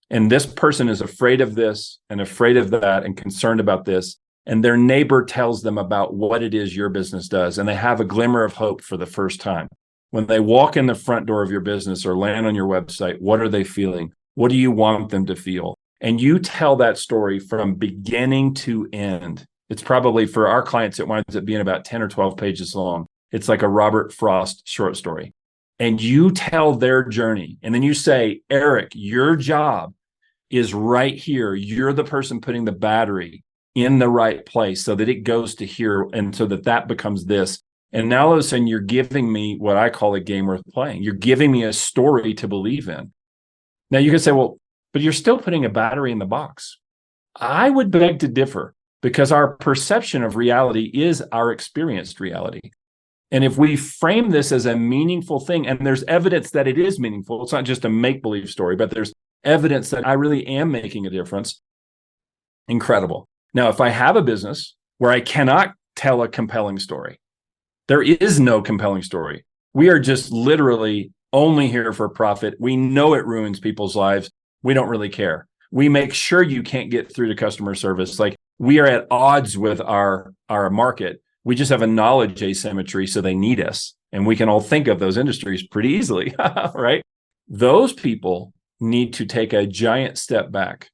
[SPEAKER 2] and this person is afraid of this and afraid of that and concerned about this, and their neighbor tells them about what it is your business does, and they have a glimmer of hope for the first time. When they walk in the front door of your business or land on your website, what are they feeling? What do you want them to feel? And you tell that story from beginning to end. It's probably, for our clients, it winds up being about 10 or 12 pages long. It's like a Robert Frost short story. And you tell their journey. And then you say, Eric, your job is right here. You're the person putting the battery in the right place so that it goes to here, and so that becomes this. And now all of a sudden you're giving me what I call a game worth playing. You're giving me a story to believe in. Now you can say, well, but you're still putting a battery in the box. I would beg to differ, because our perception of reality is our experienced reality. And if we frame this as a meaningful thing, and there's evidence that it is meaningful, it's not just a make-believe story, but there's evidence that I really am making a difference. Incredible. Now, if I have a business where I cannot tell a compelling story, there is no compelling story. We are just literally only here for profit. We know it ruins people's lives. We don't really care. We make sure you can't get through to customer service. Like, we are at odds with our market. We just have a knowledge asymmetry, so they need us. And we can all think of those industries pretty easily, right? Those people need to take a giant step back,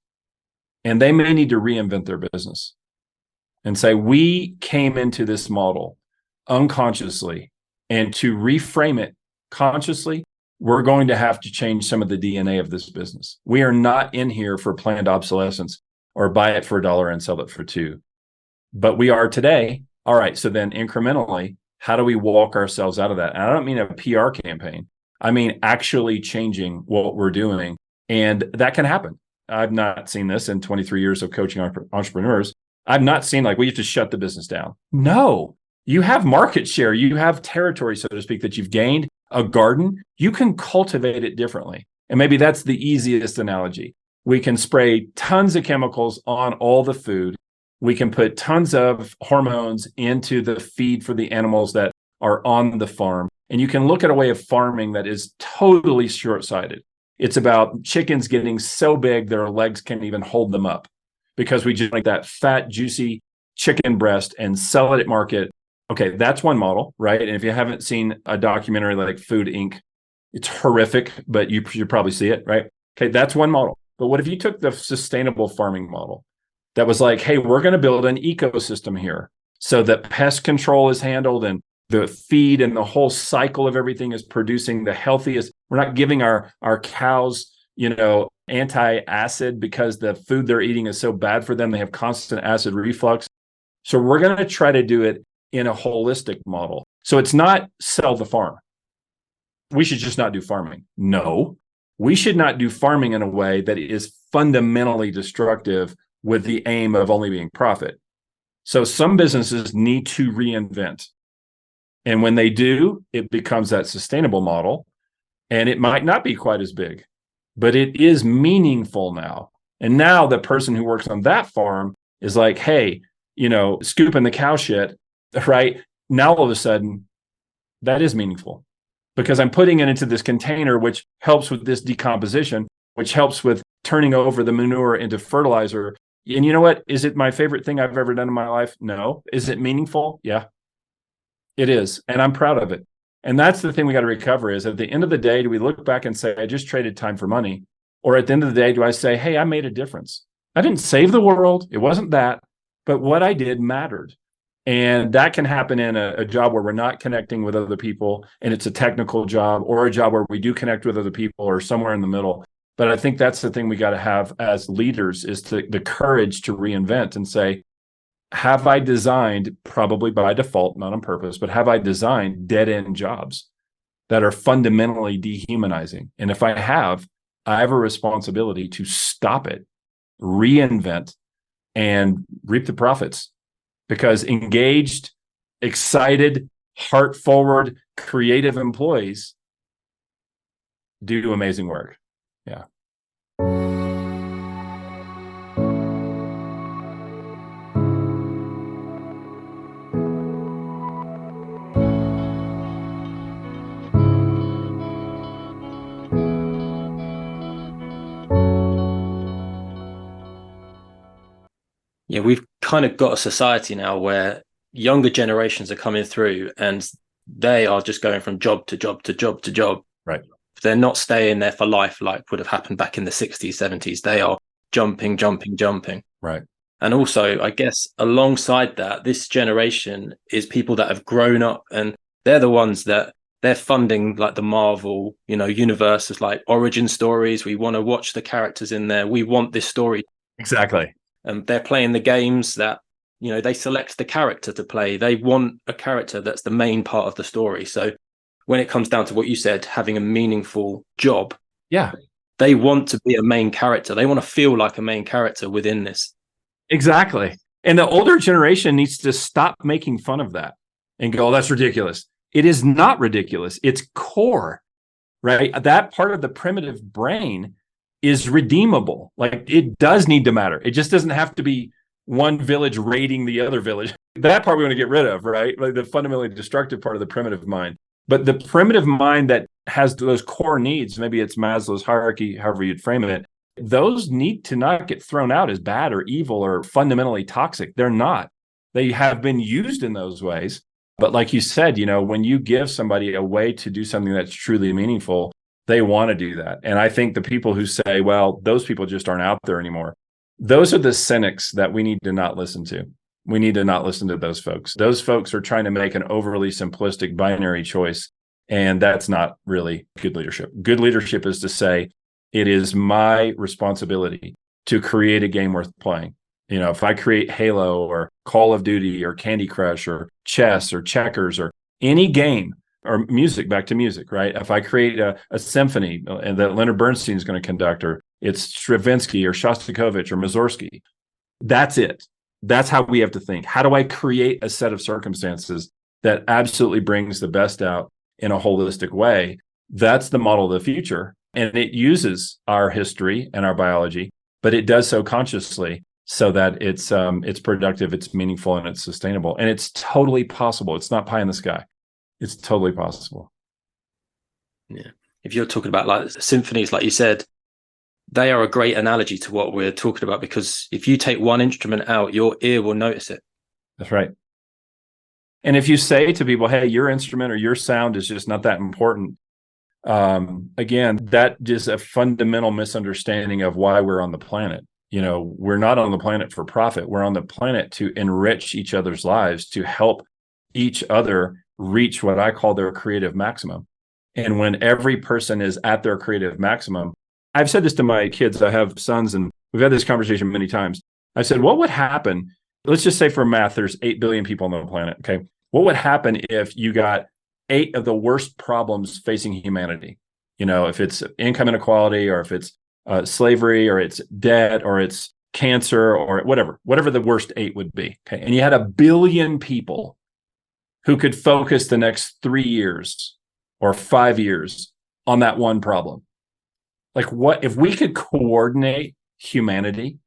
[SPEAKER 2] and they may need to reinvent their business and say, we came into this model unconsciously, and to reframe it consciously, we're going to have to change some of the DNA of this business. We are not in here for planned obsolescence or buy it for $1 and sell it for $2. But we are today. All right, so then incrementally, how do we walk ourselves out of that? And I don't mean a PR campaign. I mean actually changing what we're doing. And that can happen. I've not seen this in 23 years of coaching entrepreneurs. I've not seen we have to shut the business down. No, you have market share. You have territory, so to speak, that you've gained. A garden, you can cultivate it differently. And maybe that's the easiest analogy. We can spray tons of chemicals on all the food. We can put tons of hormones into the feed for the animals that are on the farm. And you can look at a way of farming that is totally short-sighted. It's about chickens getting so big their legs can't even hold them up, because we just like that fat, juicy chicken breast and sell it at market. Okay, that's one model, right? And if you haven't seen a documentary like Food Inc., it's horrific, but you should probably see it, right? Okay, that's one model. But what if you took the sustainable farming model that was like, hey, we're going to build an ecosystem here so that pest control is handled and the feed and the whole cycle of everything is producing the healthiest. We're not giving our cows, anti-acid because the food they're eating is so bad for them. They have constant acid reflux. So we're going to try to do it in a holistic model. So it's not sell the farm. We should just not do farming. No, we should not do farming in a way that is fundamentally destructive with the aim of only being profit. So some businesses need to reinvent. And when they do, it becomes that sustainable model. And it might not be quite as big, but it is meaningful now. And now the person who works on that farm is like, hey, scooping the cow shit, right? Now all of a sudden, that is meaningful, because I'm putting it into this container, which helps with this decomposition, which helps with turning over the manure into fertilizer. And you know what? Is it my favorite thing I've ever done in my life? No. Is it meaningful? Yeah, it is. And I'm proud of it. And that's the thing we got to recover is, at the end of the day, do we look back and say, I just traded time for money? Or at the end of the day, do I say, hey, I made a difference? I didn't save the world. It wasn't that. But what I did mattered. And that can happen in a job where we're not connecting with other people and it's a technical job, or a job where we do connect with other people, or somewhere in the middle. But I think that's the thing we got to have as leaders, is the courage to reinvent and say, have I designed, probably by default, not on purpose, but have I designed dead end jobs that are fundamentally dehumanizing? And if I have a responsibility to stop it, reinvent, and reap the profits. Because engaged, excited, heart forward, creative employees do amazing work. Yeah.
[SPEAKER 1] Yeah, we've kind of got a society now where younger generations are coming through and they are just going from job to job to job to job.
[SPEAKER 2] Right.
[SPEAKER 1] They're not staying there for life like would have happened back in the 60s, 70s. They are jumping.
[SPEAKER 2] Right.
[SPEAKER 1] And also, I guess, alongside that, this generation is people that have grown up, and they're the ones that they're funding like the Marvel, universes, like origin stories. We want to watch the characters in there. We want this story.
[SPEAKER 2] Exactly.
[SPEAKER 1] And they're playing the games that, they select the character to play. They want a character that's the main part of the story. So when it comes down to what you said, having a meaningful job,
[SPEAKER 2] yeah,
[SPEAKER 1] they want to be a main character. They want to feel like a main character within this.
[SPEAKER 2] Exactly. And the older generation needs to stop making fun of that and go, oh, that's ridiculous. It is not ridiculous. It's core, right? That part of the primitive brain is redeemable. Like, it does need to matter. It just doesn't have to be one village raiding the other village. That part we want to get rid of, right? Like the fundamentally destructive part of the primitive mind. But the primitive mind that has those core needs, maybe it's Maslow's hierarchy, however you'd frame it, those need to not get thrown out as bad or evil or fundamentally toxic. They're not. They have been used in those ways. But like you said, when you give somebody a way to do something that's truly meaningful, they want to do that. And I think the people who say, well, those people just aren't out there anymore, those are the cynics that we need to not listen to. We need to not listen to those folks. Those folks are trying to make an overly simplistic binary choice. And that's not really good leadership. Good leadership is to say, it is my responsibility to create a game worth playing. If I create Halo or Call of Duty or Candy Crush or chess or checkers or any game, or music, back to music, right? If I create a symphony and that Leonard Bernstein is going to conduct, or it's Stravinsky or Shostakovich or Mussorgsky, that's it. That's how we have to think. How do I create a set of circumstances that absolutely brings the best out in a holistic way? That's the model of the future. And it uses our history and our biology, but it does so consciously so that it's productive, it's meaningful, and it's sustainable. And it's totally possible. It's not pie in the sky. It's totally possible.
[SPEAKER 1] Yeah. If you're talking about like symphonies, like you said, they are a great analogy to what we're talking about, because if you take one instrument out, your ear will notice it.
[SPEAKER 2] That's right. And if you say to people, hey, your instrument or your sound is just not that important, again, that is a fundamental misunderstanding of why we're on the planet. We're not on the planet for profit. We're on the planet to enrich each other's lives, to help each other reach what I call their creative maximum. And when every person is at their creative maximum, I've said this to my kids. I have sons, and we've had this conversation many times. I said, what would happen? Let's just say for math, there's 8 billion people on the planet. Okay. What would happen if you got 8 of the worst problems facing humanity? If it's income inequality, or if it's slavery, or it's debt, or it's cancer, or whatever the worst 8 would be. Okay. And you had 1 billion people who could focus the next 3 years or 5 years on that one problem. Like, what if we could coordinate humanity?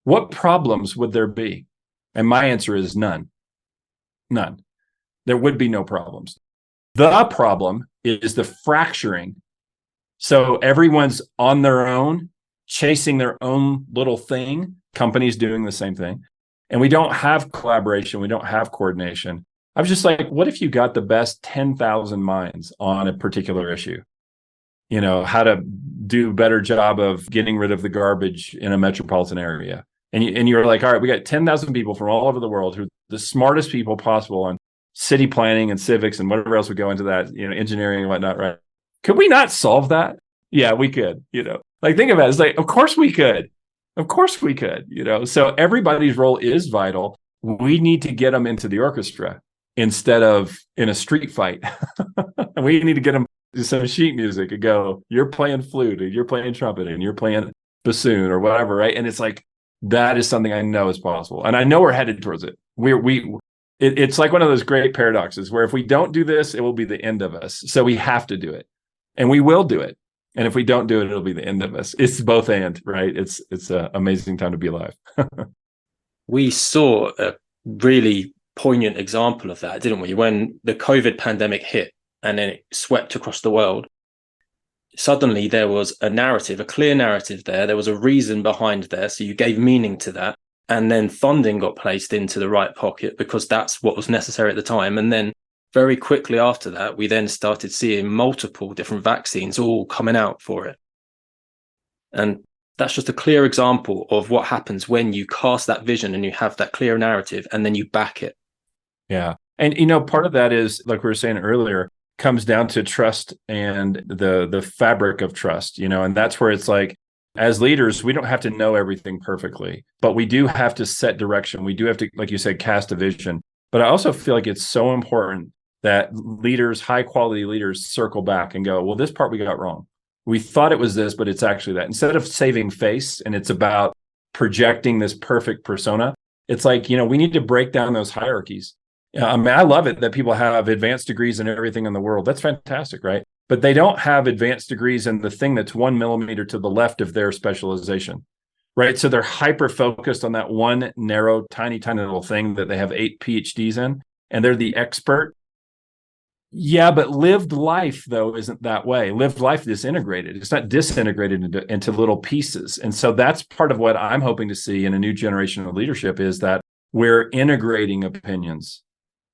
[SPEAKER 2] What problems would there be? And my answer is none. None. There would be no problems. The problem is the fracturing. So everyone's on their own, chasing their own little thing. Companies doing the same thing. And we don't have collaboration. We don't have coordination. I was just like, what if you got the best 10,000 minds on a particular issue? How to do a better job of getting rid of the garbage in a metropolitan area. And you're like, all right, we got 10,000 people from all over the world who the smartest people possible on city planning and civics and whatever else would go into that, engineering and whatnot, right? Could we not solve that? Yeah, we could, like think about it. It's like, of course we could. Of course we could, So everybody's role is vital. We need to get them into the orchestra instead of in a street fight. We need to get them to some sheet music and go, you're playing flute and you're playing trumpet and you're playing bassoon or whatever, right? And it's like, that is something I know is possible. And I know we're headed towards it. It's like one of those great paradoxes where if we don't do this, it will be the end of us. So we have to do it, and we will do it. And if we don't do it, it'll be the end of us. It's both and, right? It's an amazing time to be alive.
[SPEAKER 1] We saw a really poignant example of that, didn't we? When the COVID pandemic hit and then it swept across the world, suddenly there was a narrative, a clear narrative there. There was a reason behind there. So you gave meaning to that. And then funding got placed into the right pocket because that's what was necessary at the time. And then very quickly after that, we then started seeing multiple different vaccines all coming out for it. And that's just a clear example of what happens when you cast that vision and you have that clear narrative and then you back it.
[SPEAKER 2] Yeah. And, part of that is, like we were saying earlier, comes down to trust and the fabric of trust, and that's where it's like, as leaders, we don't have to know everything perfectly, but we do have to set direction. We do have to, like you said, cast a vision. But I also feel like it's so important that leaders, high quality leaders, circle back and go, well, this part we got wrong. We thought it was this, but it's actually that. Instead of saving face and it's about projecting this perfect persona, it's like, we need to break down those hierarchies. I love it that people have advanced degrees in everything in the world. That's fantastic, right? But they don't have advanced degrees in the thing that's 1 millimeter to the left of their specialization, right? So they're hyper focused on that one narrow, tiny, tiny little thing that they have 8 PhDs in, and they're the expert. Yeah, but lived life, though, isn't that way. Lived life is disintegrated. It's not disintegrated into little pieces. And so that's part of what I'm hoping to see in a new generation of leadership is that we're integrating opinions.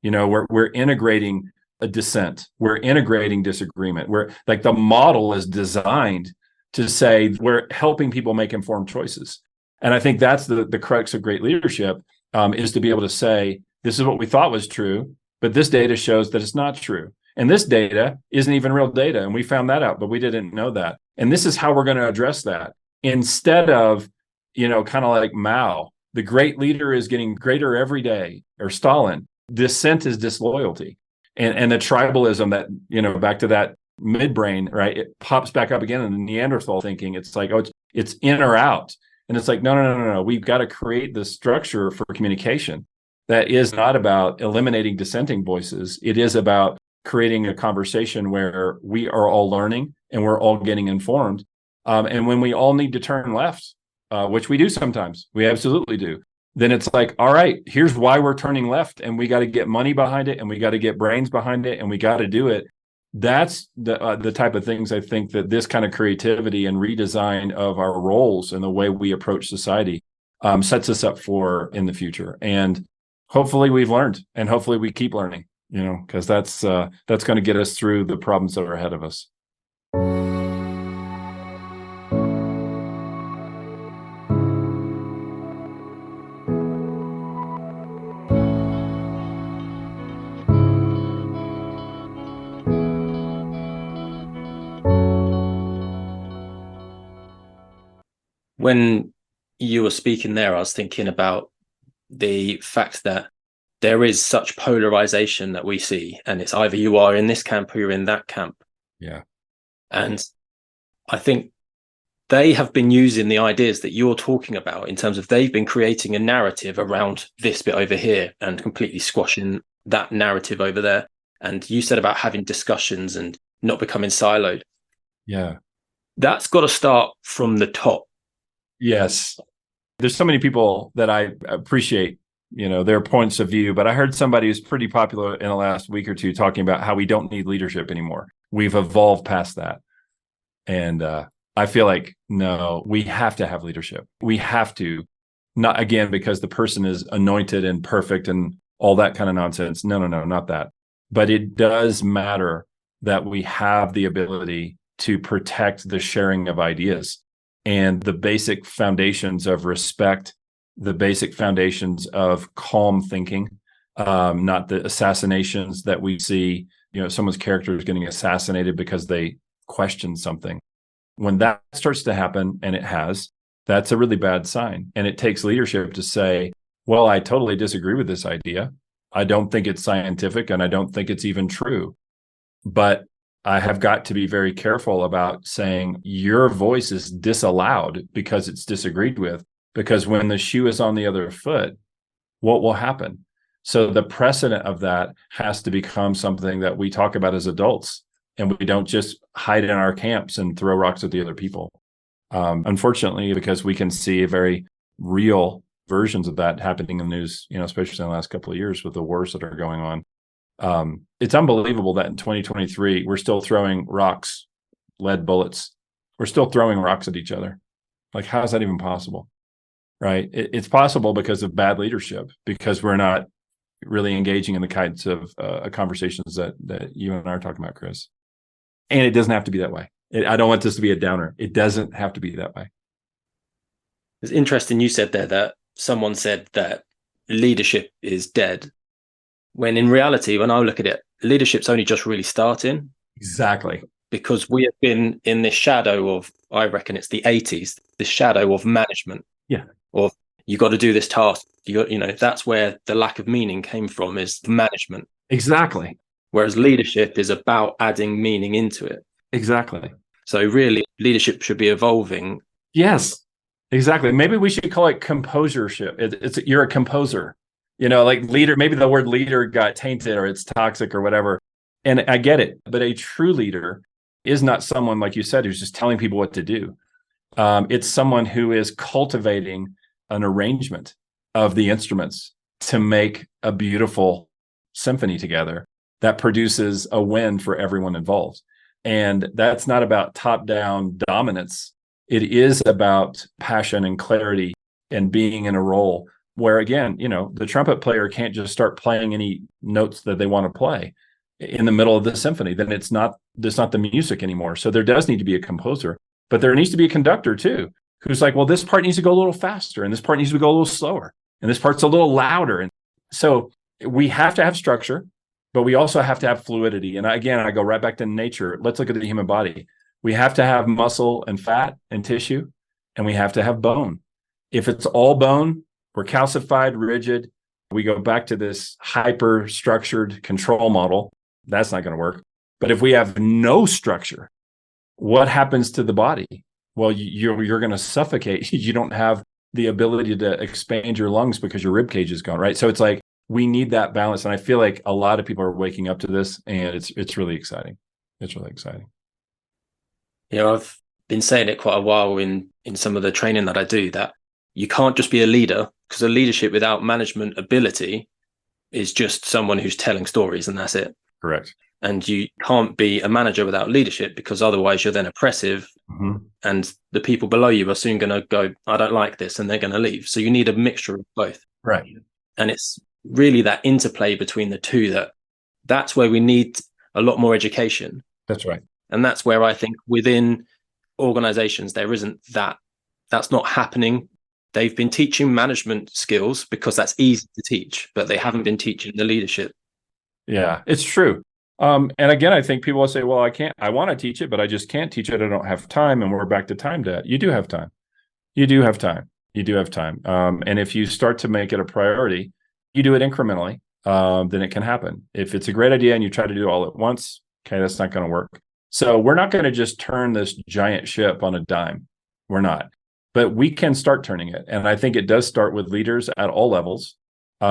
[SPEAKER 2] We're integrating a dissent. We're integrating disagreement. We're like the model is designed to say we're helping people make informed choices. And I think that's the crux of great leadership is to be able to say, this is what we thought was true, but this data shows that it's not true. And this data isn't even real data. And we found that out, but we didn't know that. And this is how we're going to address that. Instead of, kind of like Mao, the great leader is getting greater every day, or Stalin, dissent is disloyalty. And the tribalism that, back to that midbrain, right? It pops back up again in the Neanderthal thinking. It's like, it's in or out. And it's like, no. We've got to create the structure for communication that is not about eliminating dissenting voices. It is about creating a conversation where we are all learning and we're all getting informed. And when we all need to turn left, which we do sometimes, we absolutely do, then it's like, all right, here's why we're turning left, and we got to get money behind it, and we got to get brains behind it, and we got to do it. That's the type of things I think that this kind of creativity and redesign of our roles and the way we approach society sets us up for in the future. And hopefully we've learned, and hopefully we keep learning, because that's going to get us through the problems that are ahead of us.
[SPEAKER 1] When you were speaking there, I was thinking about the fact that there is such polarization that we see, and it's either you are in this camp or you're in that camp.
[SPEAKER 2] Yeah.
[SPEAKER 1] And I think they have been using the ideas that you're talking about in terms of they've been creating a narrative around this bit over here and completely squashing that narrative over there. And you said about having discussions and not becoming siloed.
[SPEAKER 2] Yeah.
[SPEAKER 1] That's got to start from the top.
[SPEAKER 2] Yes. There's so many people that I appreciate, their points of view, but I heard somebody who's pretty popular in the last week or two talking about how we don't need leadership anymore. We've evolved past that. And I feel like, no, we have to have leadership. We have to, not again, because the person is anointed and perfect and all that kind of nonsense. No, not that. But it does matter that we have the ability to protect the sharing of ideas and the basic foundations of respect, the basic foundations of calm thinking, not the assassinations that we see. Someone's character is getting assassinated because they question something. When that starts to happen, and it has, that's a really bad sign. And it takes leadership to say, well, I totally disagree with this idea. I don't think it's scientific, and I don't think it's even true. But I have got to be very careful about saying your voice is disallowed because it's disagreed with, because when the shoe is on the other foot, what will happen? So the precedent of that has to become something that we talk about as adults, and we don't just hide in our camps and throw rocks at the other people. Unfortunately, because we can see very real versions of that happening in the news, especially in the last couple of years with the wars that are going on. It's unbelievable that in 2023, we're still throwing rocks, lead bullets. We're still throwing rocks at each other. Like, how is that even possible? Right? It's possible because of bad leadership, because we're not really engaging in the kinds of conversations that you and I are talking about, Chris. And it doesn't have to be that way. I don't want this to be a downer. It doesn't have to be that way.
[SPEAKER 1] It's interesting you said there that someone said that leadership is dead, when in reality, when I look at it, leadership's only just really starting.
[SPEAKER 2] Exactly.
[SPEAKER 1] Because we have been in this shadow of, I reckon it's the 80s, this shadow of management.
[SPEAKER 2] Yeah.
[SPEAKER 1] Or you got to do this task. That's where the lack of meaning came from, is management.
[SPEAKER 2] Exactly.
[SPEAKER 1] Whereas leadership is about adding meaning into it.
[SPEAKER 2] Exactly.
[SPEAKER 1] So really, leadership should be evolving.
[SPEAKER 2] Yes, exactly. Maybe we should call it composership. You're a composer, like leader. Maybe the word leader got tainted, or it's toxic, or whatever. And I get it. But a true leader is not someone, like you said, who's just telling people what to do. It's someone who is cultivating an arrangement of the instruments to make a beautiful symphony together that produces a win for everyone involved. And that's not about top-down dominance. It is about passion and clarity and being in a role where, again, the trumpet player can't just start playing any notes that they want to play in the middle of the symphony. Then it's not the music anymore. So there does need to be a composer, but there needs to be a conductor too, who's like, well, this part needs to go a little faster, and this part needs to go a little slower, and this part's a little louder. And so we have to have structure, but we also have to have fluidity. And again, I go right back to nature. Let's look at the human body. We have to have muscle and fat and tissue, and we have to have bone. If it's all bone, we're calcified, rigid. We go back to this hyper-structured control model. That's not going to work. But if we have no structure, what happens to the body? Well, you're going to suffocate. You don't have the ability to expand your lungs because your rib cage is gone, right? So it's like, we need that balance. And I feel like a lot of people are waking up to this, and it's really exciting. It's really exciting.
[SPEAKER 1] I've been saying it quite a while in some of the training that I do, that you can't just be a leader, because a leadership without management ability is just someone who's telling stories, and that's it.
[SPEAKER 2] Correct.
[SPEAKER 1] And you can't be a manager without leadership, because otherwise you're then oppressive, and the people below you are soon going to go, I don't like this, and they're going to leave. So you need a mixture of both.
[SPEAKER 2] Right.
[SPEAKER 1] And it's really that interplay between the two that's where we need a lot more education.
[SPEAKER 2] That's right.
[SPEAKER 1] And that's where I think within organizations there isn't that's not happening. They've been teaching management skills because that's easy to teach, but they haven't been teaching the leadership.
[SPEAKER 2] Yeah, it's true. And again, I think people will say, well, I want to teach it, but I just can't teach it. I don't have time. And we're back to time debt. You do have time. You do have time. And if you start to make it a priority, you do it incrementally, then it can happen. If it's a great idea and you try to do it all at once, okay, that's not going to work. So we're not going to just turn this giant ship on a dime. We're not. But we can start turning it. And I think it does start with leaders at all levels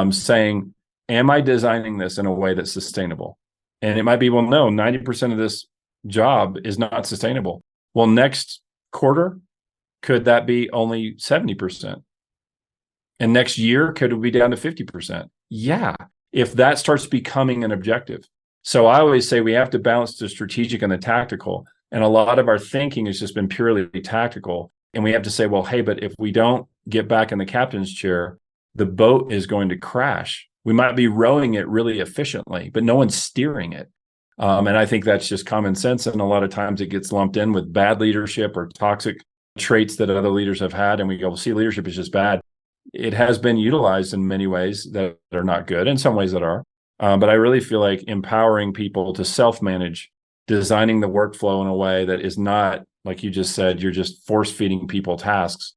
[SPEAKER 2] saying, am I designing this in a way that's sustainable? And it might be, well, no, 90% of this job is not sustainable. Well, next quarter, could that be only 70%? And next year, could it be down to 50%? Yeah, if that starts becoming an objective. So I always say we have to balance the strategic and the tactical. And a lot of our thinking has just been purely tactical. And we have to say, well, hey, but if we don't get back in the captain's chair, the boat is going to crash. We might be rowing it really efficiently, but no one's steering it. And I think that's just common sense. And a lot of times it gets lumped in with bad leadership or toxic traits that other leaders have had. And we go, well, see, leadership is just bad. it has been utilized in many ways that are not good, in some ways that are. But I really feel like empowering people to self-manage, designing the workflow in a way that is not, like you just said, you're just force-feeding people tasks,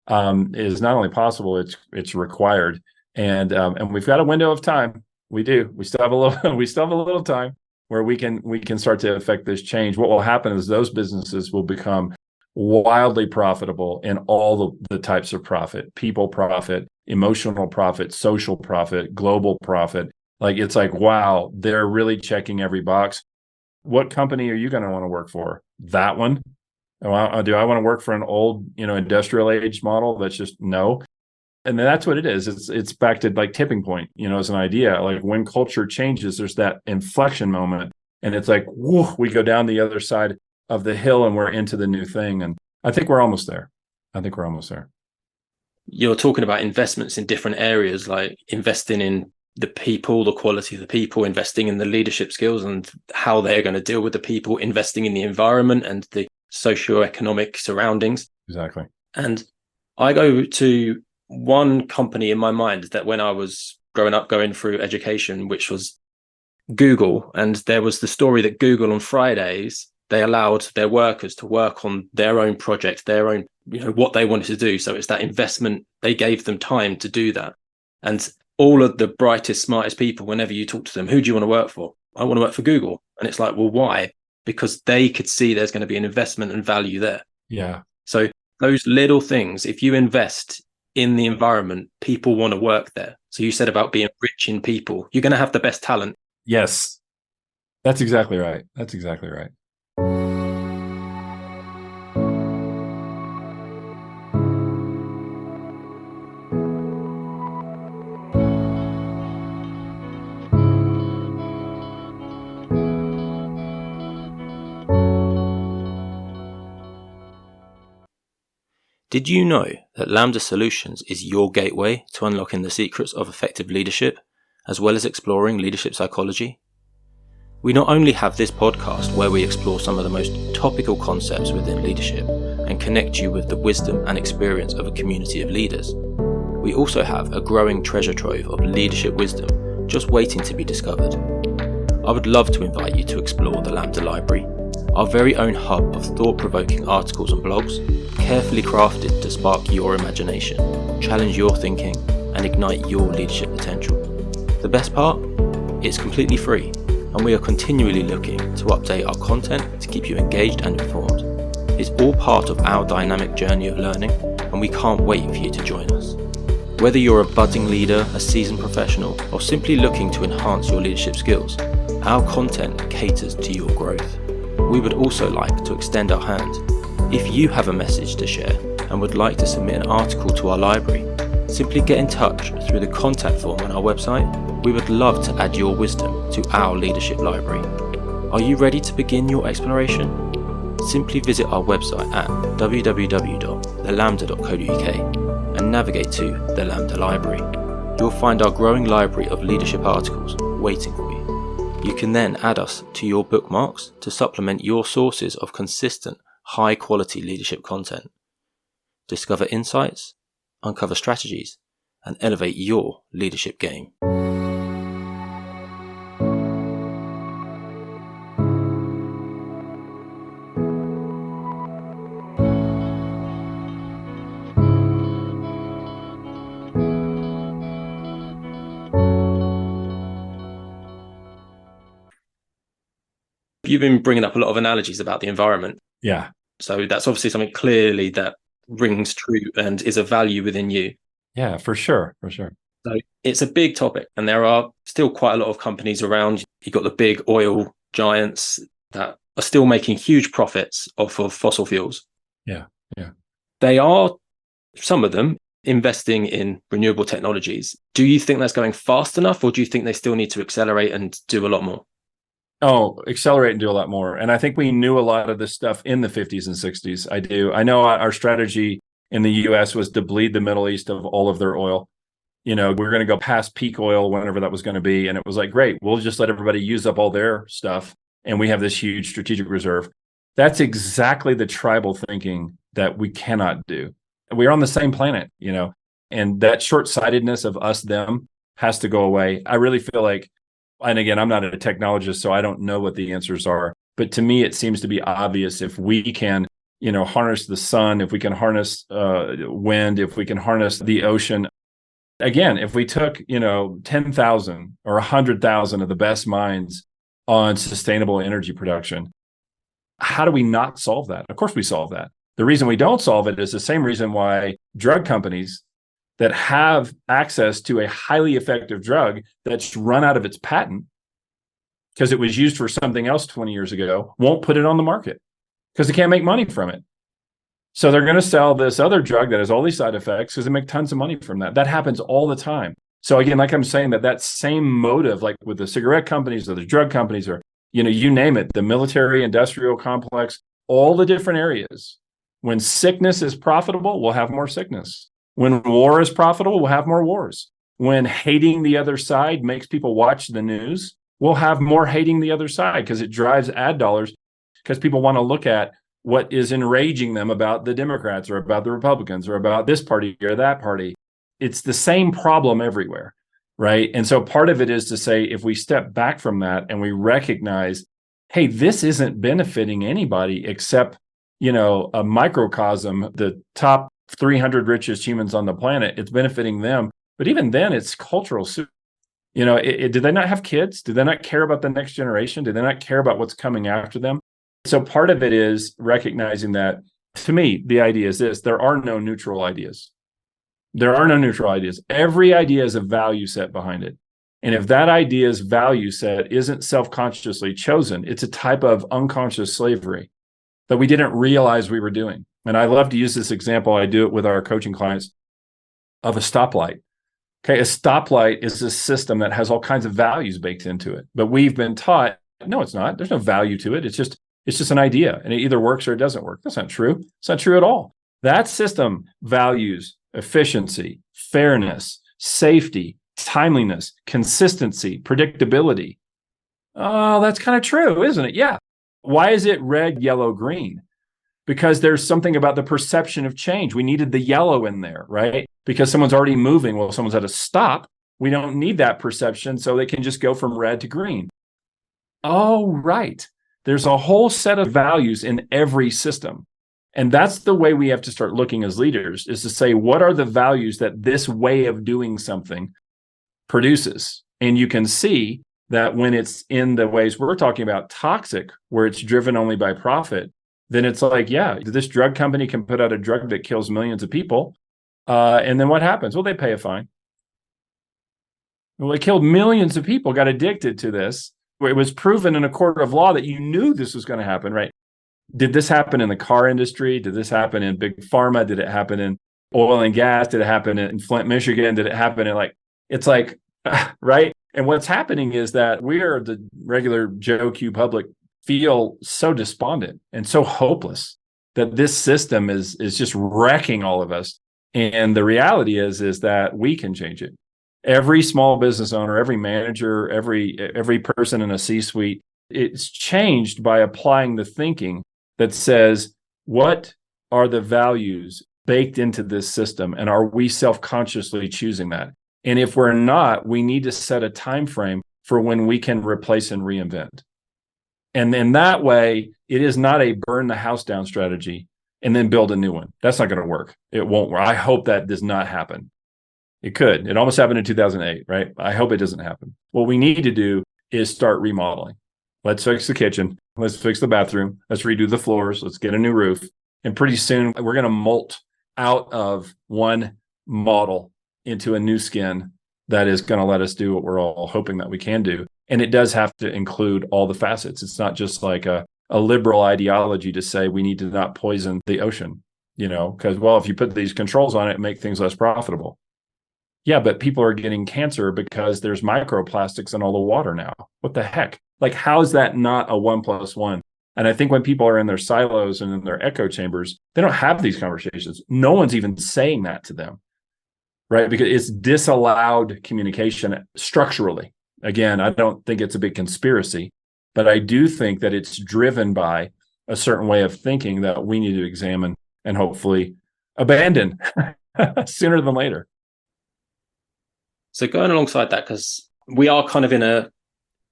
[SPEAKER 2] is not only possible, it's required. And we've got a window of time. We do. We still have a little time where we can start to affect this change. What will happen is those businesses will become wildly profitable in all the types of profit: people profit, emotional profit, social profit, global profit. Like, it's like, wow, they're really checking every box. What company are you going to want to work for? That one? Do I want to work for an old, industrial age model? That's just no. And that's what it is. It's back to like tipping point, as an idea. Like, when culture changes, there's that inflection moment, and it's like, whoo, we go down the other side of the hill and we're into the new thing. And I think we're almost there.
[SPEAKER 1] You're talking about investments in different areas, like investing in the people, the quality of the people, investing in the leadership skills and how they're going to deal with the people, investing in the environment and the socioeconomic surroundings.
[SPEAKER 2] Exactly.
[SPEAKER 1] And I go to one company in my mind that when I was growing up, going through education, which was Google. And there was the story that Google on Fridays, they allowed their workers to work on their own project, their own, what they wanted to do. So it's that investment. They gave them time to do that. And all of the brightest, smartest people, whenever you talk to them, who do you want to work for? I want to work for Google. And it's like, well, why? Because they could see there's going to be an investment and value there.
[SPEAKER 2] Yeah.
[SPEAKER 1] So those little things, if you invest in the environment, people want to work there. So you said about being rich in people, you're going to have the best talent.
[SPEAKER 2] Yes. That's exactly right.
[SPEAKER 1] Did you know that Lambda Solutions is your gateway to unlocking the secrets of effective leadership, as well as exploring leadership psychology? We not only have this podcast where we explore some of the most topical concepts within leadership and connect you with the wisdom and experience of a community of leaders, we also have a growing treasure trove of leadership wisdom just waiting to be discovered. I would love to invite you to explore the Lambda Library, our very own hub of thought-provoking articles and blogs, carefully crafted to spark your imagination, challenge your thinking, and ignite your leadership potential. The best part? It's completely free, and we are continually looking to update our content to keep you engaged and informed. It's all part of our dynamic journey of learning, and we can't wait for you to join us. Whether you're a budding leader, a seasoned professional, or simply looking to enhance your leadership skills, our content caters to your growth. We would also like to extend our hand. If you have a message to share and would like to submit an article to our library, simply get in touch through the contact form on our website. We would love to add your wisdom to our leadership library. Are you ready to begin your exploration? Simply visit our website at www.thelambda.co.uk and navigate to the Lambda Library. You'll find our growing library of leadership articles waiting for you. You can then add us to your bookmarks to supplement your sources of consistent, high-quality leadership content. Discover insights, uncover strategies, and elevate your leadership game. You've been bringing up a lot of analogies about the environment.
[SPEAKER 2] Yeah.
[SPEAKER 1] So that's obviously something clearly that rings true and is a value within you.
[SPEAKER 2] Yeah, for sure.
[SPEAKER 1] So it's a big topic, and there are still quite a lot of companies around. You've got the big oil giants that are still making huge profits off of fossil fuels.
[SPEAKER 2] Yeah.
[SPEAKER 1] They are, some of them, investing in renewable technologies. Do you think that's going fast enough, or do you think they still need to accelerate and do a lot more?
[SPEAKER 2] Oh, accelerate and do a lot more. And I think we knew a lot of this stuff in the 50s and 60s. I do. I know our strategy in the US was to bleed the Middle East of all of their oil. We're going to go past peak oil, whenever that was going to be. And it was like, great, we'll just let everybody use up all their stuff. And we have this huge strategic reserve. That's exactly the tribal thinking that we cannot do. We're on the same planet, And that short-sightedness of us, them has to go away. I really feel like, and again, I'm not a technologist, so I don't know what the answers are. But to me, it seems to be obvious if we can, harness the sun, if we can harness wind, if we can harness the ocean. Again, if we took, 10,000 or 100,000 of the best minds on sustainable energy production, how do we not solve that? Of course we solve that. The reason we don't solve it is the same reason why drug companies that have access to a highly effective drug that's run out of its patent because it was used for something else 20 years ago won't put it on the market because they can't make money from it. So they're going to sell this other drug that has all these side effects because they make tons of money from that. That happens all the time. So again, like I'm saying, that same motive, like with the cigarette companies or the drug companies or, you name it, the military industrial complex, all the different areas. When sickness is profitable, we'll have more sickness. When war is profitable, we'll have more wars. When hating the other side makes people watch the news, we'll have more hating the other side because it drives ad dollars because people want to look at what is enraging them about the Democrats or about the Republicans or about this party or that party. It's the same problem everywhere, right? And so part of it is to say, if we step back from that and we recognize, hey, this isn't benefiting anybody except, a microcosm, the top 300 richest humans on the planet, it's benefiting them. But even then, it's cultural. Did they not have kids? Did they not care about the next generation? Did they not care about what's coming after them? So part of it is recognizing that, to me, the idea is this: there are no neutral ideas. There are no neutral ideas. Every idea is a value set behind it. And if that idea's value set isn't self-consciously chosen, it's a type of unconscious slavery that we didn't realize we were doing. And I love to use this example. I do it with our coaching clients of a stoplight. Okay, a stoplight is a system that has all kinds of values baked into it. But we've been taught, no, it's not. There's no value to it. It's just an idea, and it either works or it doesn't work. That's not true. It's not true at all. That system values efficiency, fairness, safety, timeliness, consistency, predictability. Oh, that's kind of true, isn't it? Yeah. Why is it red, yellow, green? Because there's something about the perception of change. We needed the yellow in there, right? Because someone's already moving. Well, someone's at a stop. We don't need that perception, so they can just go from red to green. Oh, right. There's a whole set of values in every system. And that's the way we have to start looking as leaders, is to say, what are the values that this way of doing something produces? And you can see that when it's in the ways we're talking about, toxic, where it's driven only by profit, then it's like, yeah, this drug company can put out a drug that kills millions of people. And then what happens? Well, they pay a fine. Well, they killed millions of people, got addicted to this. It was proven in a court of law that you knew this was going to happen, right? Did this happen in the car industry? Did this happen in big pharma? Did it happen in oil and gas? Did it happen in Flint, Michigan? Did it happen in it's like, right? And what's happening is that we are, the regular Joe Q public, feel so despondent and so hopeless that this system is just wrecking all of us. And the reality is that we can change it. Every small business owner, every manager, every person in a C-suite, it's changed by applying the thinking that says, what are the values baked into this system? And are we self-consciously choosing that? And if we're not, we need to set a time frame for when we can replace and reinvent. And in that way, it is not a burn the house down strategy and then build a new one. That's not going to work. It won't work. I hope that does not happen. It could. It almost happened in 2008, right? I hope it doesn't happen. What we need to do is start remodeling. Let's fix the kitchen. Let's fix the bathroom. Let's redo the floors. Let's get a new roof. And pretty soon we're going to molt out of one model into a new skin that is going to let us do what we're all hoping that we can do. And it does have to include all the facets. It's not just like a liberal ideology to say we need to not poison the ocean, because, well, if you put these controls on it, make things less profitable. Yeah, but people are getting cancer because there's microplastics in all the water now. What the heck? Like, how is that not a 1+1? And I think when people are in their silos and in their echo chambers, they don't have these conversations. No one's even saying that to them, right? Because it's disallowed communication structurally. Again, I don't think it's a big conspiracy, but I do think that it's driven by a certain way of thinking that we need to examine and hopefully abandon sooner than later.
[SPEAKER 1] So going alongside that, because we are kind of in a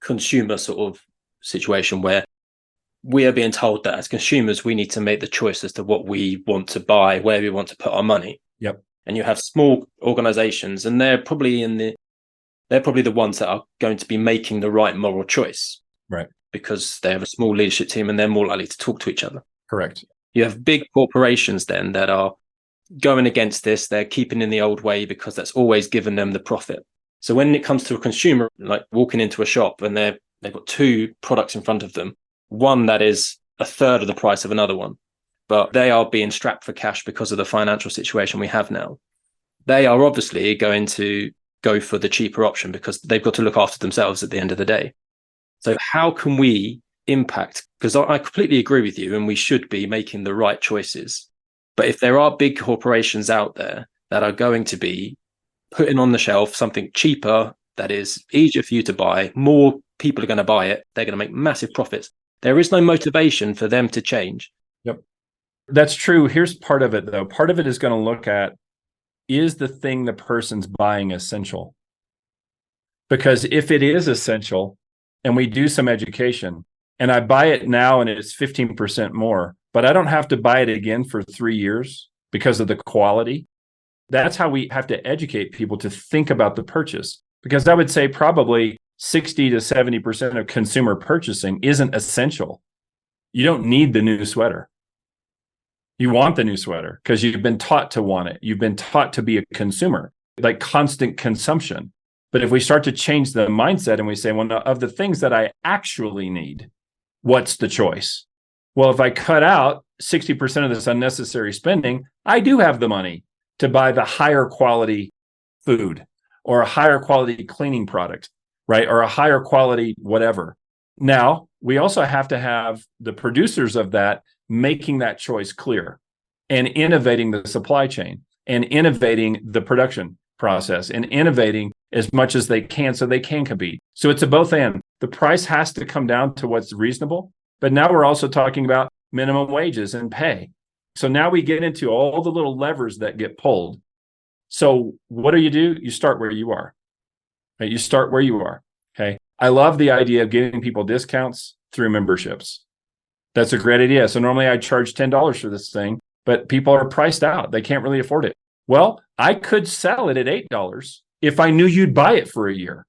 [SPEAKER 1] consumer sort of situation where we are being told that as consumers, we need to make the choice as to what we want to buy, where we want to put our money.
[SPEAKER 2] Yep.
[SPEAKER 1] And you have small organizations, and they're probably the ones that are going to be making the right moral choice.
[SPEAKER 2] Right.
[SPEAKER 1] Because they have a small leadership team and they're more likely to talk to each other.
[SPEAKER 2] Correct.
[SPEAKER 1] You have big corporations then that are going against this. They're keeping in the old way because that's always given them the profit. So when it comes to a consumer, like walking into a shop and they've got two products in front of them, one that is a third of the price of another one, but they are being strapped for cash because of the financial situation we have now. They are obviously going to go for the cheaper option because they've got to look after themselves at the end of the day. So how can we impact? Because I completely agree with you, and we should be making the right choices. But if there are big corporations out there that are going to be putting on the shelf something cheaper that is easier for you to buy, more people are going to buy it, they're going to make massive profits. There is no motivation for them to change.
[SPEAKER 2] Yep. That's true. Here's part of it, though. Part of it is going to look at, is the thing the person's buying essential? Because if it is essential, and we do some education, and I buy it now and it's 15% more, but I don't have to buy it again for 3 years because of the quality. That's how we have to educate people to think about the purchase. Because I would say probably 60 to 70% of consumer purchasing isn't essential. You don't need the new sweater. You want the new sweater because you've been taught to want it. You've been taught to be a consumer, like constant consumption. But if we start to change the mindset and we say, well, no, of the things that I actually need, what's the choice? Well, if I cut out 60% of this unnecessary spending, I do have the money to buy the higher quality food or a higher quality cleaning product, right? Or a higher quality whatever. Now, we also have to have the producers of that making that choice clear and innovating the supply chain and innovating the production process and innovating as much as they can so they can compete. So it's a both and. The price has to come down to what's reasonable, but now we're also talking about minimum wages and pay. So now we get into all the little levers that get pulled. So what do? You start where you are. Right? You start where you are. Okay. I love the idea of giving people discounts through memberships. That's a great idea. So normally I charge $10 for this thing, but people are priced out. They can't really afford it. Well, I could sell it at $8 if I knew you'd buy it for a year.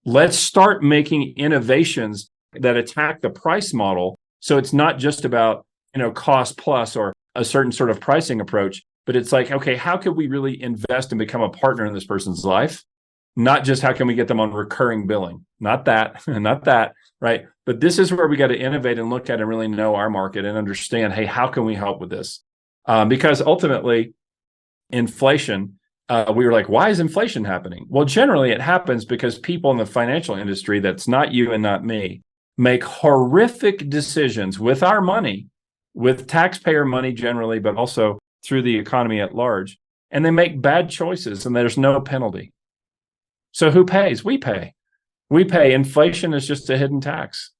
[SPEAKER 2] Let's start making innovations that attack the price model. So it's not just about, cost plus or a certain sort of pricing approach, but it's like, okay, how could we really invest and become a partner in this person's life? Not just how can we get them on recurring billing? Not that, right? But this is where we got to innovate and look at and really know our market and understand, hey, how can we help with this? Because ultimately, inflation, we were like, why is inflation happening? Well, generally it happens because people in the financial industry, that's not you and not me, make horrific decisions with our money, with taxpayer money generally, but also through the economy at large. And they make bad choices and there's no penalty. So who pays? We pay. We pay. Inflation is just a hidden tax.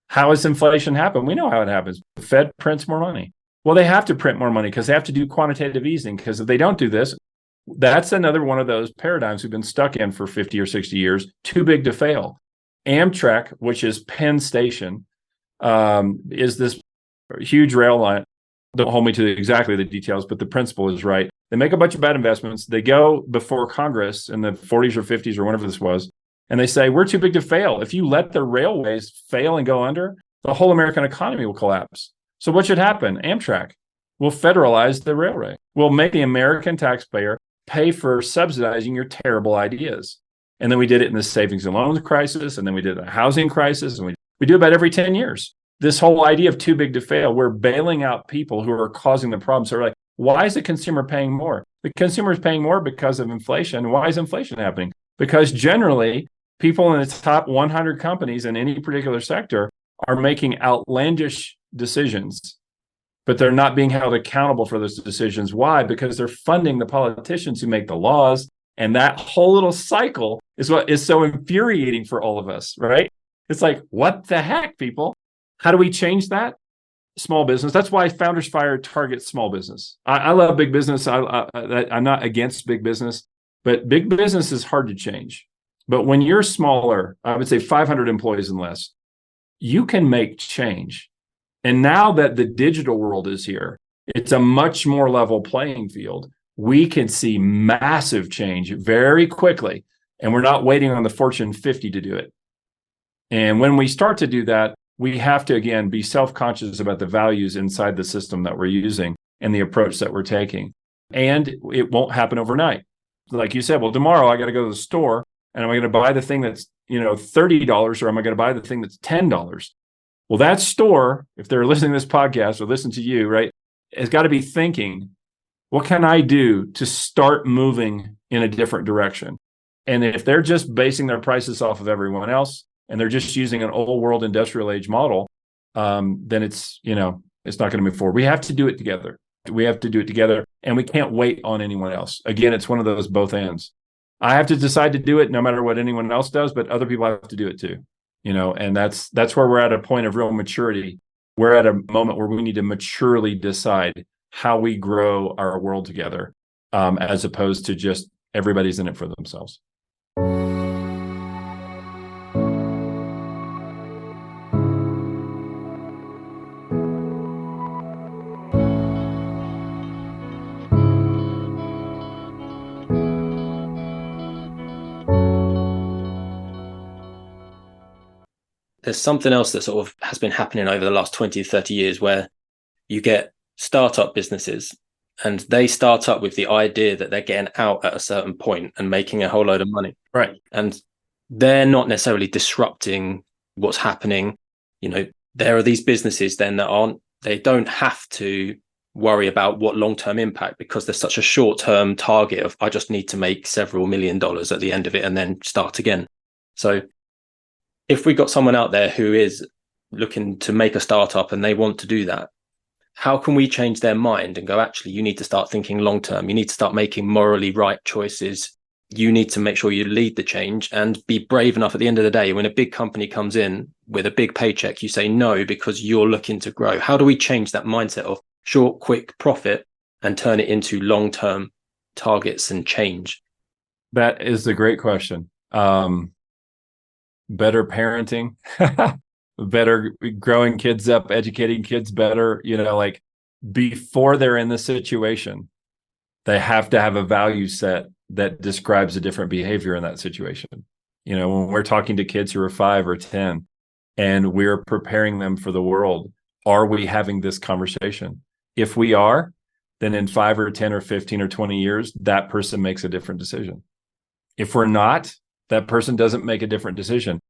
[SPEAKER 2] How does inflation happen? We know how it happens. The Fed prints more money. Well, they have to print more money because they have to do quantitative easing, because if they don't do this, that's another one of those paradigms we've been stuck in for 50 or 60 years, too big to fail. Amtrak, which is Penn Station, is this huge rail line. Don't hold me to exactly the details, but the principle is right. They make a bunch of bad investments. They go before Congress in the 40s or 50s or whenever this was, and they say, we're too big to fail. If you let the railways fail and go under, the whole American economy will collapse. So what should happen? Amtrak will federalize the railway. We'll make the American taxpayer pay for subsidizing your terrible ideas. And then we did it in the savings and loans crisis, and then we did a housing crisis, and we do about every 10 years. This whole idea of too big to fail, we're bailing out people who are causing the problem. So we're like, why is the consumer paying more? The consumer is paying more because of inflation. Why is inflation happening? Because generally, people in the top 100 companies in any particular sector are making outlandish decisions, but they're not being held accountable for those decisions. Why? Because they're funding the politicians who make the laws. And that whole little cycle is what is so infuriating for all of us, right? It's like, what the heck, people? How do we change that? Small business. That's why Founders Fire targets small business. I love big business. I'm not against big business, But big business is hard to change. But when you're smaller, I would say 500 employees and less, you can make change. And now that the digital world is here, it's a much more level playing field. We can see massive change very quickly, and we're not waiting on the Fortune 50 to do it. And when we start to do that, we have to, again, be self-conscious about the values inside the system that we're using and the approach that we're taking. And it won't happen overnight. Like you said, well, tomorrow I got to go to the store, and am I going to buy the thing that's, $30, or am I going to buy the thing that's $10? Well, that store, if they're listening to this podcast or listen to you, right, has got to be thinking, what can I do to start moving in a different direction? And if they're just basing their prices off of everyone else, and they're just using an old world industrial age model, then it's not going to move forward. We have to do it together. We have to do it together, and we can't wait on anyone else. Again, it's one of those both ends. I have to decide to do it no matter what anyone else does, but other people have to do it too. And that's where we're at a point of real maturity. We're at a moment where we need to maturely decide how we grow our world together, as opposed to just everybody's in it for themselves.
[SPEAKER 1] There's something else that sort of has been happening over the last 20, 30 years where you get startup businesses, and they start up with the idea that they're getting out at a certain point and making a whole load of money.
[SPEAKER 2] Right.
[SPEAKER 1] And they're not necessarily disrupting what's happening. There are these businesses then that they don't have to worry about what long-term impact, because there's such a short-term target of, I just need to make several $1 million at the end of it and then start again. So if we got someone out there who is looking to make a startup and they want to do that, how can we change their mind and go, actually, you need to start thinking long term. You need to start making morally right choices. You need to make sure you lead the change and be brave enough at the end of the day. When a big company comes in with a big paycheck, you say no because you're looking to grow. How do we change that mindset of short, quick profit and turn it into long-term targets and change?
[SPEAKER 2] That is a great question. Better parenting, better growing kids up, educating kids better, before they're in the situation, they have to have a value set that describes a different behavior in that situation. When we're talking to kids who are 5 or 10 and we're preparing them for the world, are we having this conversation? If we are, then in 5 or 10 or 15 or 20 years, that person makes a different decision. If we're not, that person doesn't make a different decision.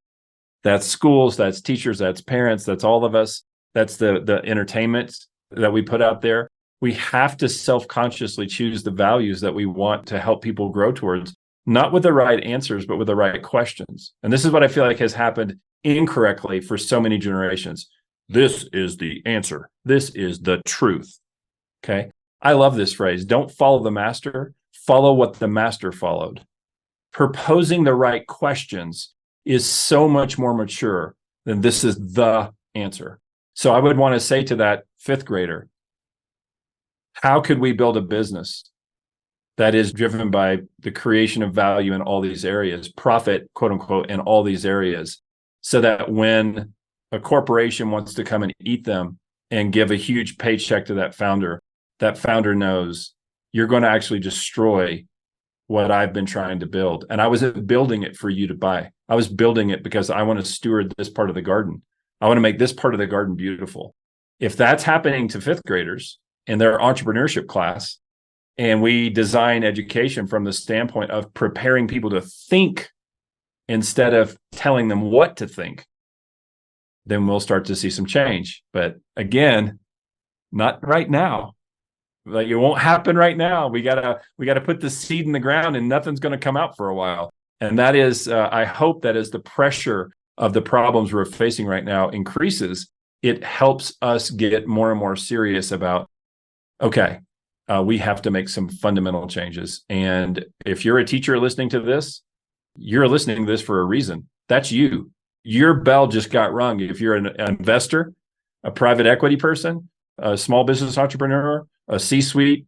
[SPEAKER 2] That's schools, that's teachers, that's parents, that's all of us. That's the entertainment that we put out there. We have to self-consciously choose the values that we want to help people grow towards, not with the right answers, but with the right questions. And this is what I feel like has happened incorrectly for so many generations. This is the answer. This is the truth. Okay. I love this phrase. Don't follow the master, follow what the master followed. Proposing the right questions is so much more mature than this is the answer. So I would want to say to that 5th grader, how could we build a business that is driven by the creation of value in all these areas, profit, quote unquote, in all these areas, so that when a corporation wants to come and eat them and give a huge paycheck to that founder knows you're going to actually destroy what I've been trying to build. And I wasn't building it for you to buy. I was building it because I want to steward this part of the garden. I want to make this part of the garden beautiful. If that's happening to 5th graders in their entrepreneurship class, and we design education from the standpoint of preparing people to think instead of telling them what to think, then we'll start to see some change. But again, not right now. Like, it won't happen right now. We gotta put the seed in the ground, and nothing's going to come out for a while. And that is, I hope that as the pressure of the problems we're facing right now increases, it helps us get more and more serious about, okay, we have to make some fundamental changes. And if you're a teacher listening to this, you're listening to this for a reason. That's you. Your bell just got rung. If you're an investor, a private equity person, a small business entrepreneur, a C-suite,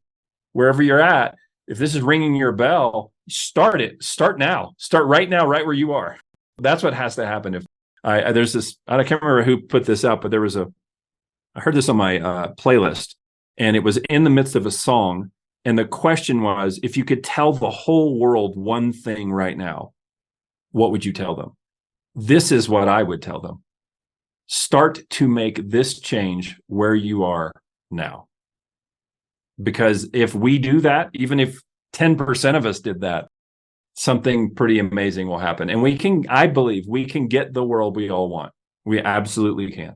[SPEAKER 2] wherever you're at, if this is ringing your bell, start it. Start now. Start right now, right where you are. That's what has to happen. If there's this, I can't remember who put this out, but I heard this on my playlist, and it was in the midst of a song. And the question was, if you could tell the whole world one thing right now, what would you tell them? This is what I would tell them. Start to make this change where you are now. Because if we do that, even if 10% of us did that, something pretty amazing will happen. And I believe we can get the world we all want. We absolutely can.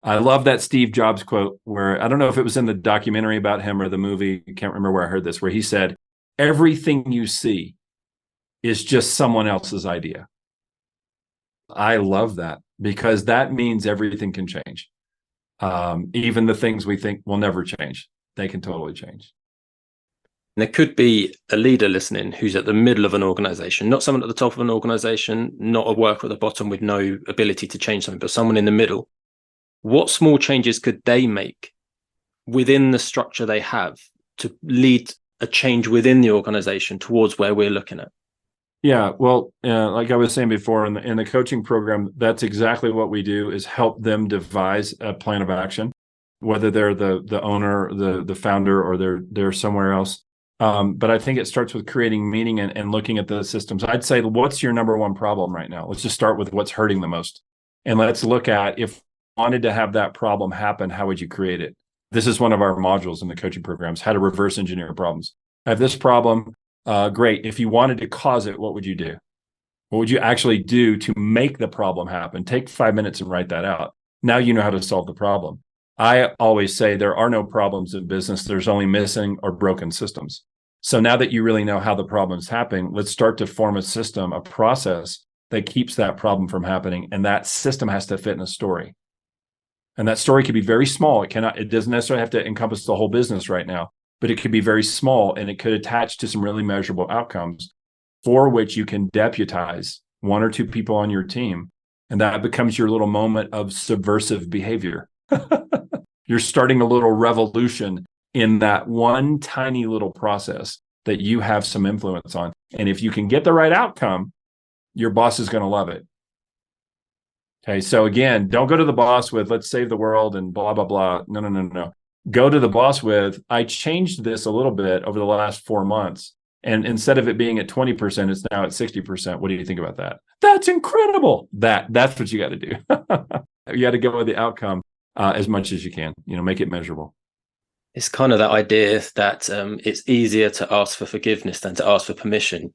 [SPEAKER 2] I love that Steve Jobs quote where, I don't know if it was in the documentary about him or the movie, I can't remember where I heard this, where he said, everything you see is just someone else's idea. I love that, because that means everything can change. Even the things we think will never change, they can totally change.
[SPEAKER 1] And there could be a leader listening who's at the middle of an organization, not someone at the top of an organization, not a worker at the bottom with no ability to change something, but someone in the middle. What small changes could they make within the structure they have to lead a change within the organization towards where we're looking at?
[SPEAKER 2] Yeah, well, like I was saying before, in the coaching program, that's exactly what we do, is help them devise a plan of action, whether they're the owner, the founder, or they're somewhere else. But I think it starts with creating meaning and looking at the systems. I'd say, what's your number one problem right now? Let's just start with what's hurting the most. And let's look at, if you wanted to have that problem happen, how would you create it? This is one of our modules in the coaching programs, how to reverse engineer problems. I have this problem. Great. If you wanted to cause it, what would you do? What would you actually do to make the problem happen? Take 5 minutes and write that out. Now you know how to solve the problem. I always say there are no problems in business. There's only missing or broken systems. So now that you really know how the problem's happening, let's start to form a system, a process that keeps that problem from happening. And that system has to fit in a story. And that story could be very small. It doesn't necessarily have to encompass the whole business right now, but it could be very small, and it could attach to some really measurable outcomes for which you can deputize 1 or 2 people on your team. And that becomes your little moment of subversive behavior. You're starting a little revolution in that one tiny little process that you have some influence on. And if you can get the right outcome, your boss is going to love it. Okay, so again, don't go to the boss with, let's save the world and blah, blah, blah. No. Go to the boss with, I changed this a little bit over the last 4 months. And instead of it being at 20%, it's now at 60%. What do you think about that? That's incredible. That's what you got to do. You got to go with the outcome as much as you can, make it measurable.
[SPEAKER 1] It's kind of that idea that it's easier to ask for forgiveness than to ask for permission.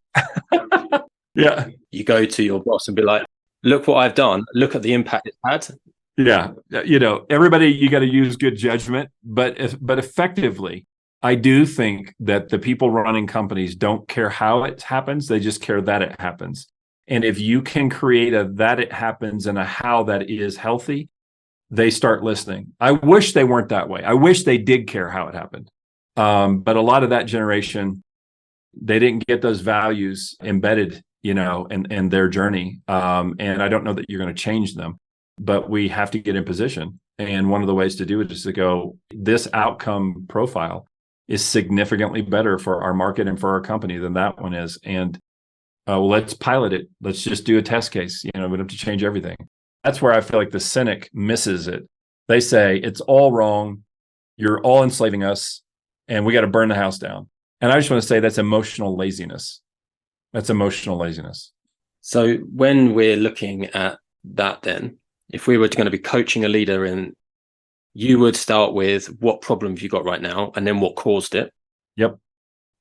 [SPEAKER 2] Yeah.
[SPEAKER 1] You go to your boss and be like, look what I've done. Look at the impact it's had.
[SPEAKER 2] Yeah. Everybody, you got to use good judgment, but effectively, I do think that the people running companies don't care how it happens. They just care that it happens. And if you can create a that it happens and a how that is healthy, they start listening. I wish they weren't that way. I wish they did care how it happened. But a lot of that generation, they didn't get those values embedded, in their journey. And I don't know that you're going to change them, but we have to get in position. And one of the ways to do it is to go, this outcome profile is significantly better for our market and for our company than that one is. And let's pilot it. Let's just do a test case. We don't have to change everything. That's where I feel like the cynic misses it. They say, it's all wrong. You're all enslaving us, and we got to burn the house down. And I just want to say that's emotional laziness. That's emotional laziness.
[SPEAKER 1] So when we're looking at that, then, if we were going to be coaching a leader in, you would start with what problem have you got right now, and then what caused it.
[SPEAKER 2] Yep.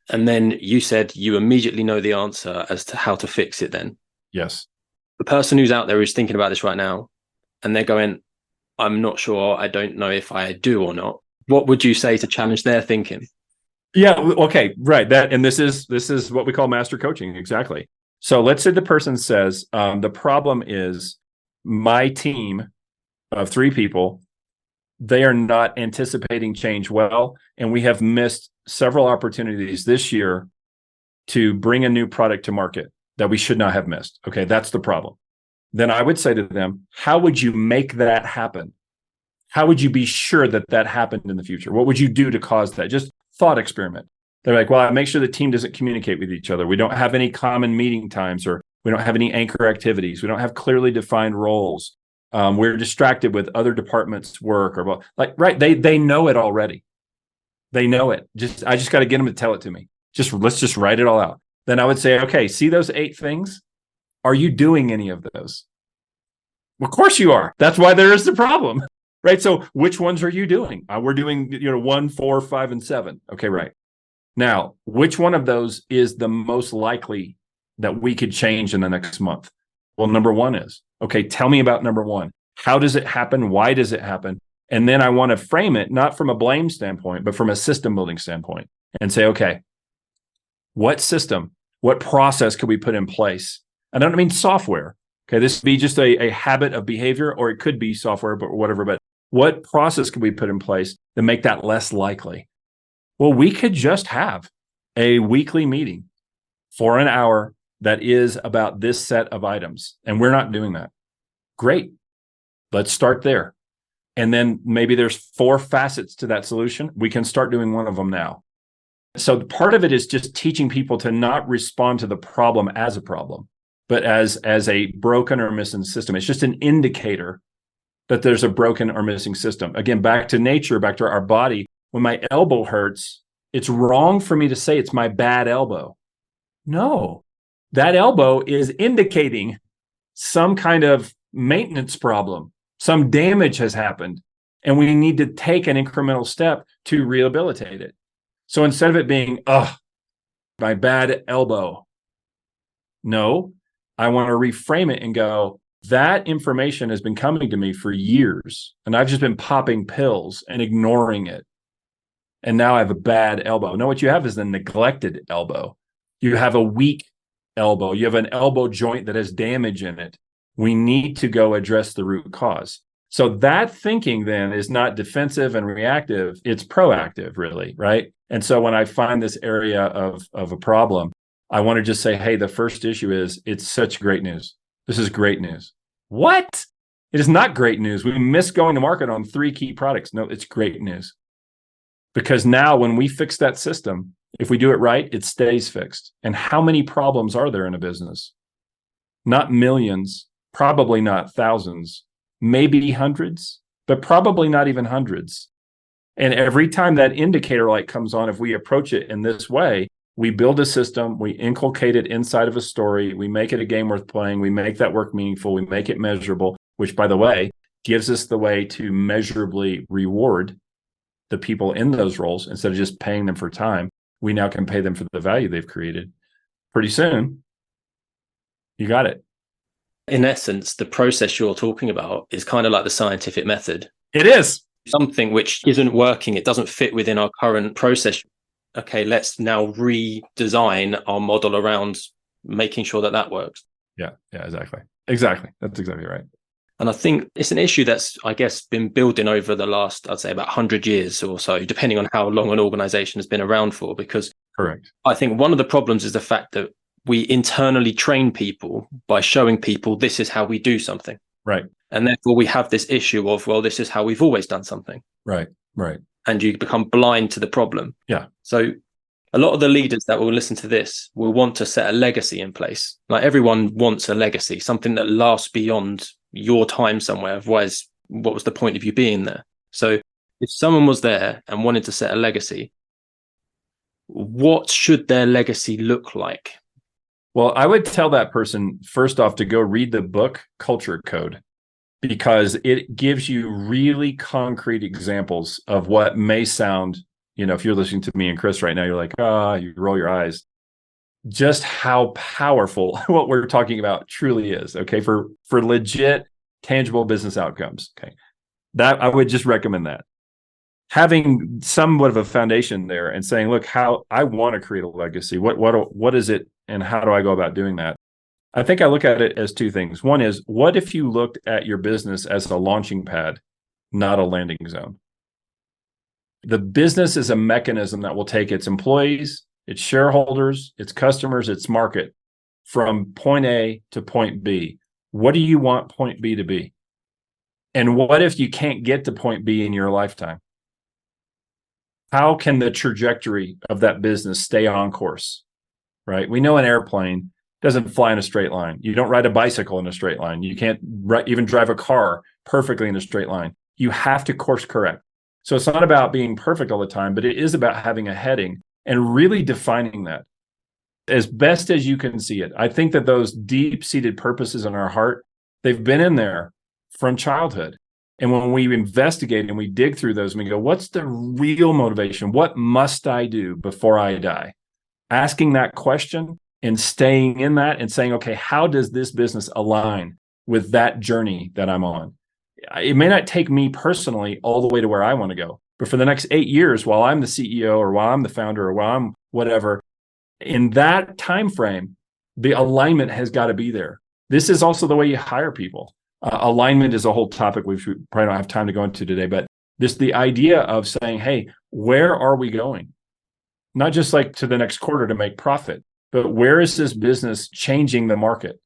[SPEAKER 1] And then you said you immediately know the answer as to how to fix it then.
[SPEAKER 2] Yes.
[SPEAKER 1] The person who's out there who's thinking about this right now, and they're going, I'm not sure, I don't know if I do or not. What would you say to challenge their thinking?
[SPEAKER 2] Yeah. Okay. Right. This is what we call master coaching. Exactly. So let's say the person says, the problem is my team of 3 people, they are not anticipating change well. And we have missed several opportunities this year to bring a new product to market that we should not have missed. Okay. That's the problem. Then I would say to them, how would you make that happen? How would you be sure that that happened in the future? What would you do to cause that? Just thought experiment. They're like, well, I make sure the team doesn't communicate with each other. We don't have any common meeting times, or we don't have any anchor activities. We don't have clearly defined roles. We're distracted with other departments' work, or like, right. They know it already. They know it. I just got to get them to tell it to me. Let's just write it all out. Then I would say, okay, see those 8 things? Are you doing any of those? Well, of course you are. That's why there is the problem, right? So which ones are you doing? We're doing, 1, 4, 5, and 7. Okay, right. Now, which one of those is the most likely that we could change in the next month? Well, number 1 is. Okay, tell me about number 1. How does it happen? Why does it happen? And then I want to frame it not from a blame standpoint, but from a system building standpoint, and say, okay, what system, what process could we put in place? I don't mean software. Okay, this would be just a habit of behavior, or it could be software, but whatever. But what process could we put in place to make that less likely? Well, we could just have a weekly meeting for an hour that is about this set of items, and we're not doing that. Great. Let's start there. And then maybe there's 4 facets to that solution. We can start doing one of them now. So part of it is just teaching people to not respond to the problem as a problem, but as a broken or missing system. It's just an indicator that there's a broken or missing system. Again, back to nature, back to our body. When my elbow hurts, it's wrong for me to say it's my bad elbow. No, that elbow is indicating some kind of maintenance problem. Some damage has happened, and we need to take an incremental step to rehabilitate it. So instead of it being, my bad elbow, no, I want to reframe it and go, that information has been coming to me for years, and I've just been popping pills and ignoring it. And now I have a bad elbow. No, what you have is a neglected elbow. You have a weak elbow. You have an elbow joint that has damage in it. We need to go address the root cause. So that thinking then is not defensive and reactive. It's proactive, really, right? And so when I find this area of a problem, I want to just say, hey, the first issue is it's such great news. This is great news. What? It is not great news. We missed going to market on 3 key products. No, it's great news. Because now when we fix that system, if we do it right, it stays fixed. And how many problems are there in a business? Not millions, probably not thousands, maybe hundreds, but probably not even hundreds. And every time that indicator light comes on, if we approach it in this way, we build a system, we inculcate it inside of a story, we make it a game worth playing, we make that work meaningful, we make it measurable, which, by the way, gives us the way to measurably reward the people in those roles. Instead of just paying them for time, we now can pay them for the value they've created. Pretty soon, you got it.
[SPEAKER 1] In essence, the process you're talking about is kind of like the scientific method.
[SPEAKER 2] It is.
[SPEAKER 1] Something which isn't working, it doesn't fit within our current process. Okay, let's now redesign our model around making sure that works.
[SPEAKER 2] Yeah, exactly. That's exactly right.
[SPEAKER 1] And I think it's an issue that's, I guess, been building over the last, I'd say, about 100 years or so, depending on how long an organization has been around for. Because
[SPEAKER 2] correct.
[SPEAKER 1] I think one of the problems is the fact that we internally train people by showing people this is how we do something.
[SPEAKER 2] Right.
[SPEAKER 1] And therefore we have this issue of, well, this is how we've always done something.
[SPEAKER 2] Right.
[SPEAKER 1] And you become blind to the problem.
[SPEAKER 2] Yeah.
[SPEAKER 1] So a lot of the leaders that will listen to this will want to set a legacy in place. Like everyone wants a legacy, something that lasts beyond your time somewhere. Otherwise, what was the point of you being there? So if someone was there and wanted to set a legacy, what should their legacy look like?
[SPEAKER 2] Well, I would tell that person, first off, to go read the book Culture Code, because it gives you really concrete examples of what may sound, if you're listening to me and Chris right now, you're like, you roll your eyes. Just how powerful what we're talking about truly is, okay, for legit, tangible business outcomes, okay? That I would just recommend that. Having somewhat of a foundation there and saying, look, how I want to create a legacy. What is it, and how do I go about doing that? I think I look at it as 2 things. One is, what if you looked at your business as a launching pad, not a landing zone? The business is a mechanism that will take its employees, its shareholders, its customers, its market from point A to point B. What do you want point B to be? And what if you can't get to point B in your lifetime? how can the trajectory of that business stay on course, right? We know an airplane doesn't fly in a straight line. You don't ride a bicycle in a straight line. You can't even drive a car perfectly in a straight line. You have to course correct. So it's not about being perfect all the time, but it is about having a heading and really defining that as best as you can see it. I think that those deep-seated purposes in our heart, they've been in there from childhood. And when we investigate and we dig through those and we go, what's the real motivation? What must I do before I die? Asking that question and staying in that and saying, okay, how does this business align with that journey that I'm on? It may not take me personally all the way to where I want to go, but for the next 8 years, while I'm the CEO or while I'm the founder or while I'm whatever, in that time frame, the alignment has got to be there. This is also the way you hire people. Alignment is a whole topic we probably don't have time to go into today, but the idea of saying, hey, where are we going? Not just like to the next quarter to make profit, but where is this business changing the market?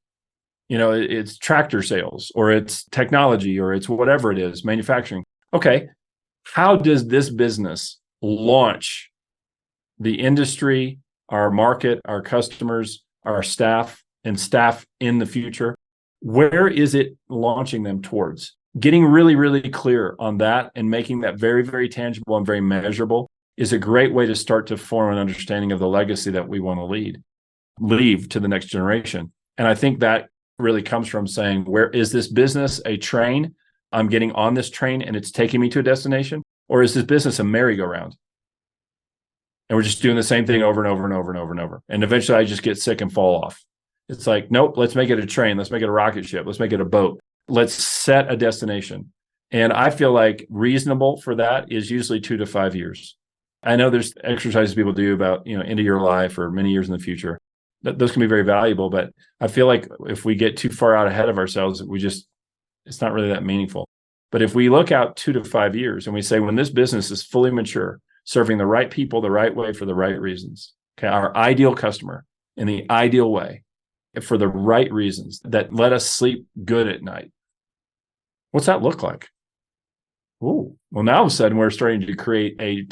[SPEAKER 2] It's tractor sales or it's technology or it's whatever it is, manufacturing. Okay, how does this business launch the industry, our market, our customers, our staff and staff in the future? Where is it launching them towards? Getting really, really clear on that and making that very, very tangible and very measurable is a great way to start to form an understanding of the legacy that we want to leave to the next generation. And I think that really comes from saying, where is this business a train? I'm getting on this train and it's taking me to a destination? Or is this business a merry-go-round? And we're just doing the same thing over and over and over and over and over. And eventually I just get sick and fall off. It's like, nope, let's make it a train. Let's make it a rocket ship. Let's make it a boat. Let's set a destination. And I feel like reasonable for that is usually 2 to 5 years. I know there's exercises people do about, end of your life or many years in the future. Those can be very valuable, but I feel like if we get too far out ahead of ourselves, it's not really that meaningful. But if we look out 2 to 5 years and we say, when this business is fully mature, serving the right people the right way for the right reasons, okay, our ideal customer in the ideal way, for the right reasons that let us sleep good at night. What's that look like? Ooh, well, now all of a sudden we're starting to create a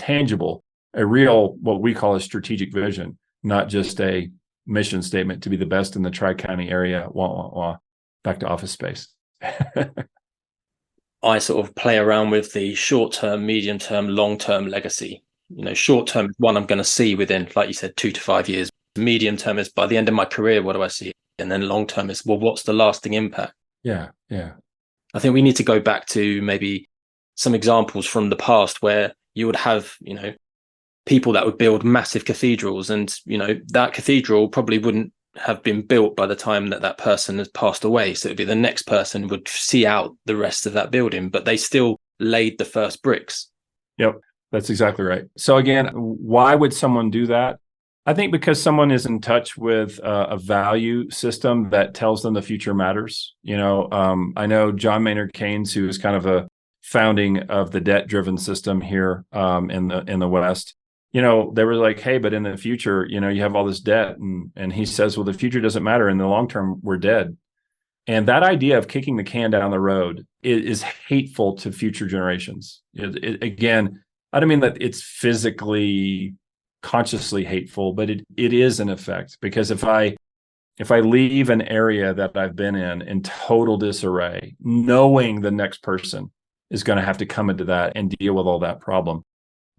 [SPEAKER 2] real, what we call a strategic vision, not just a mission statement to be the best in the Tri-County area, back to office space.
[SPEAKER 1] I sort of play around with the short-term, medium-term, long-term legacy. Short-term is one I'm going to see within, like you said, 2 to 5 years. Medium term is by the end of my career, what do I see? And then long term is, well, what's the lasting impact?
[SPEAKER 2] Yeah.
[SPEAKER 1] I think we need to go back to maybe some examples from the past where you would have, people that would build massive cathedrals and, that cathedral probably wouldn't have been built by the time that person has passed away. So it'd be the next person would see out the rest of that building, but they still laid the first bricks.
[SPEAKER 2] Yep, that's exactly right. So again, why would someone do that? I think because someone is in touch with a value system that tells them the future matters. I know John Maynard Keynes, who is kind of a founding of the debt-driven system here in the West. They were like, hey, but in the future, you have all this debt, and he says, well, the future doesn't matter. In the long term, we're dead. And that idea of kicking the can down the road is hateful to future generations. Again, I don't mean that it's physically consciously hateful, but it is in effect, because if I leave an area that I've been in total disarray, knowing the next person is going to have to come into that and deal with all that problem,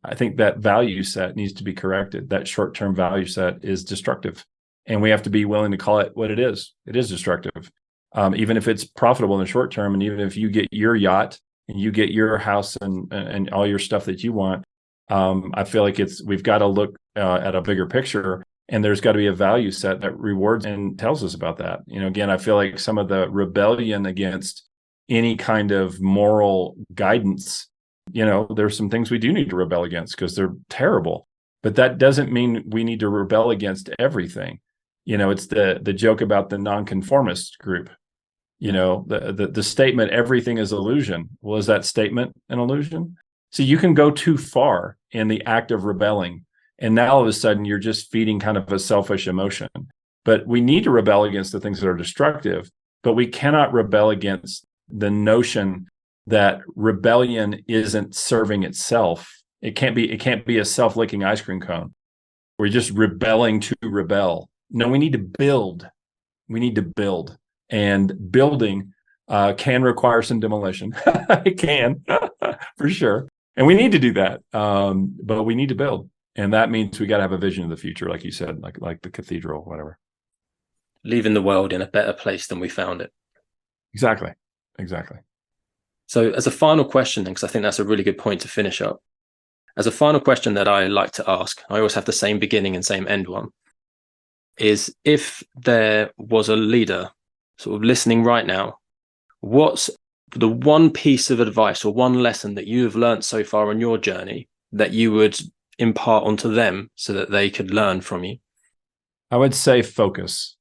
[SPEAKER 2] I think that value set needs to be corrected. That short-term value set is destructive, and we have to be willing to call it what it is. It is destructive, even if it's profitable in the short term, and even if you get your yacht and you get your house and all your stuff that you want. I feel like we've got to look at a bigger picture, and there's got to be a value set that rewards and tells us about that. Again, I feel like some of the rebellion against any kind of moral guidance, there's some things we do need to rebel against because they're terrible, but that doesn't mean we need to rebel against everything. It's the joke about the nonconformist group, the statement, everything is illusion. Well, is that statement an illusion? So you can go too far in the act of rebelling, and now all of a sudden you're just feeding kind of a selfish emotion. But we need to rebel against the things that are destructive, but we cannot rebel against the notion that rebellion isn't serving itself It can't be a self-licking ice cream cone. We're just rebelling to rebel. No, we need to build. We need to build. And building can require some demolition. It can, for sure. And we need to do that. But we need to build. And that means we got to have a vision of the future, like you said, like the cathedral, whatever.
[SPEAKER 1] Leaving the world in a better place than we found it.
[SPEAKER 2] Exactly.
[SPEAKER 1] So as a final question, because I think that's a really good point to finish up. As a final question that I like to ask, I always have the same beginning and same end one, is if there was a leader sort of listening right now, what's the one piece of advice or one lesson that you have learned so far on your journey that you would impart onto them so that they could learn from you?
[SPEAKER 2] I would say focus.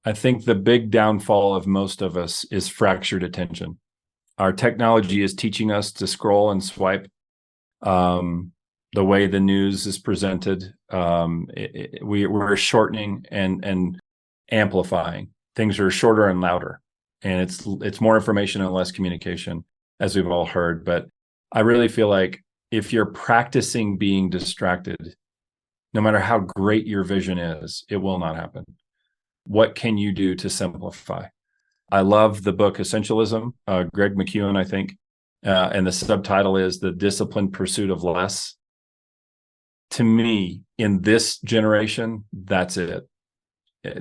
[SPEAKER 2] I think the big downfall of most of us is fractured attention. Our technology is teaching us to scroll and swipe. The way the news is presented, we're shortening and amplifying. Things are shorter and louder, and it's more information and less communication, as we've all heard. But I really feel like if you're practicing being distracted, no matter how great your vision is, it will not happen. What can you do to simplify? I love the book Essentialism, Greg McKeown, I think. And the subtitle is The Disciplined Pursuit of Less. To me, in this generation, that's it.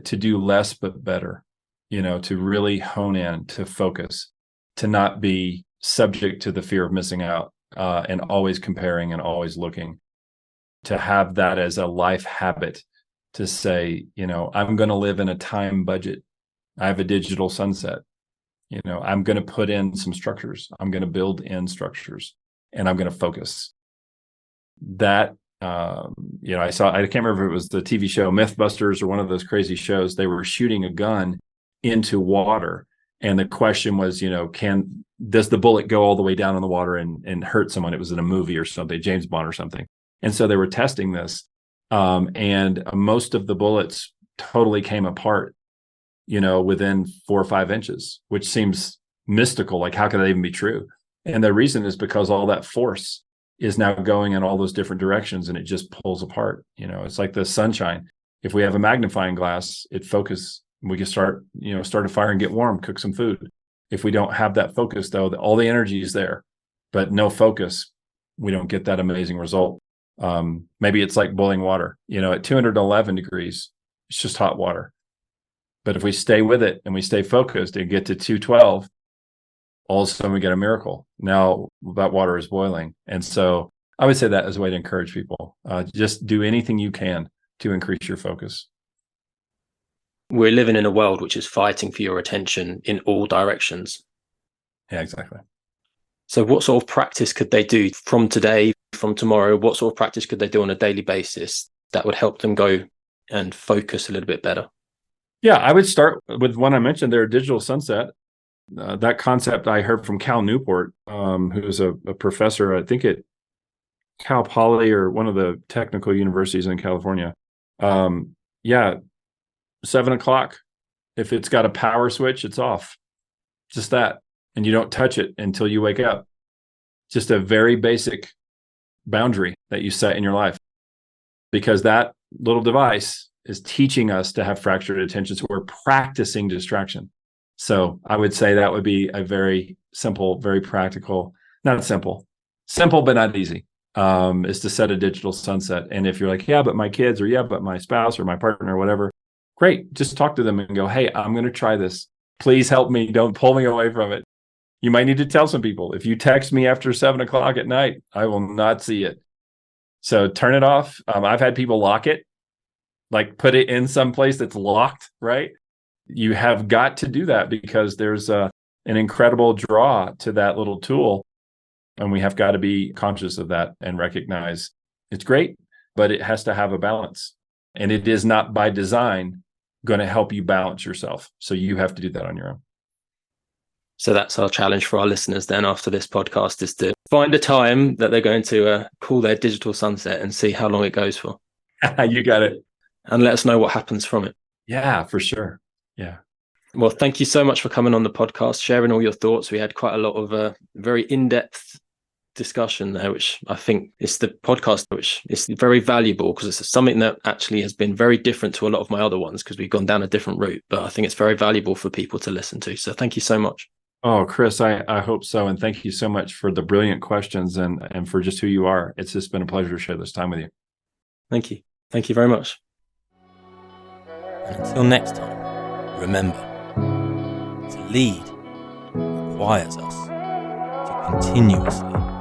[SPEAKER 2] To do less but better, to really hone in, to focus, to not be subject to the fear of missing out, and always comparing and always looking, to have that as a life habit, to say, I'm going to live in a time budget. I have a digital sunset. I'm going to put in some structures. I'm going to build in structures, and I'm going to focus. That, I can't remember if it was the TV show Mythbusters or one of those crazy shows. They were shooting a gun into water, and the question was, does the bullet go all the way down in the water and hurt someone? It was in a movie or something, James Bond or something. And so they were testing this, and most of the bullets totally came apart, within 4 or 5 inches, which seems mystical. Like, how could that even be true? And the reason is because all that force is now going in all those different directions, and it just pulls apart. It's like the sunshine. If we have a magnifying glass, it focus. We can start a fire and get warm, cook some food. If we don't have that focus, though, all the energy is there, but no focus, we don't get that amazing result. Maybe it's like boiling water. At 211 degrees, it's just hot water. But if we stay with it and we stay focused and get to 212, all of a sudden we get a miracle. Now that water is boiling. And so I would say that as a way to encourage people. Just do anything you can to increase your focus.
[SPEAKER 1] We're living in a world which is fighting for your attention in all directions.
[SPEAKER 2] Yeah, exactly.
[SPEAKER 1] So what sort of practice could they do from today, from tomorrow? What sort of practice could they do on a daily basis that would help them go and focus a little bit better?
[SPEAKER 2] Yeah, I would start with one I mentioned there, digital sunset. That concept I heard from Cal Newport, who's a professor, I think at Cal Poly or one of the technical universities in California. 7:00. If it's got a power switch, it's off. Just that. And you don't touch it until you wake up. Just a very basic boundary that you set in your life, because that little device is teaching us to have fractured attention. So we're practicing distraction. So I would say that would be a very simple, very practical, not simple, but not easy, is to set a digital sunset. And if you're like, yeah, but my kids, or yeah, but my spouse or my partner or whatever, great. Just talk to them and go, hey, I'm going to try this. Please help me. Don't pull me away from it. You might need to tell some people, if you text me after 7:00 at night, I will not see it. So turn it off. I've had people lock it, like put it in some place that's locked, right? You have got to do that, because there's an incredible draw to that little tool. And we have got to be conscious of that and recognize it's great, but it has to have a balance. And it is not by design going to help you balance yourself. So you have to do that on your own.
[SPEAKER 1] So that's our challenge for our listeners then after this podcast, is to find a time that they're going to call their digital sunset and see how long it goes for.
[SPEAKER 2] You got it.
[SPEAKER 1] And let us know what happens from it.
[SPEAKER 2] Yeah, for sure. Yeah.
[SPEAKER 1] Well, thank you so much for coming on the podcast, sharing all your thoughts. We had quite a lot of very in-depth discussion there, which I think is the podcast, which is very valuable because it's something that actually has been very different to a lot of my other ones because we've gone down a different route. But I think it's very valuable for people to listen to. So thank you so much.
[SPEAKER 2] Oh, Chris, I hope so. And thank you so much for the brilliant questions and for just who you are. It's just been a pleasure to share this time with you.
[SPEAKER 1] Thank you. Thank you very much.
[SPEAKER 3] And until next time, remember, to lead requires us to continuously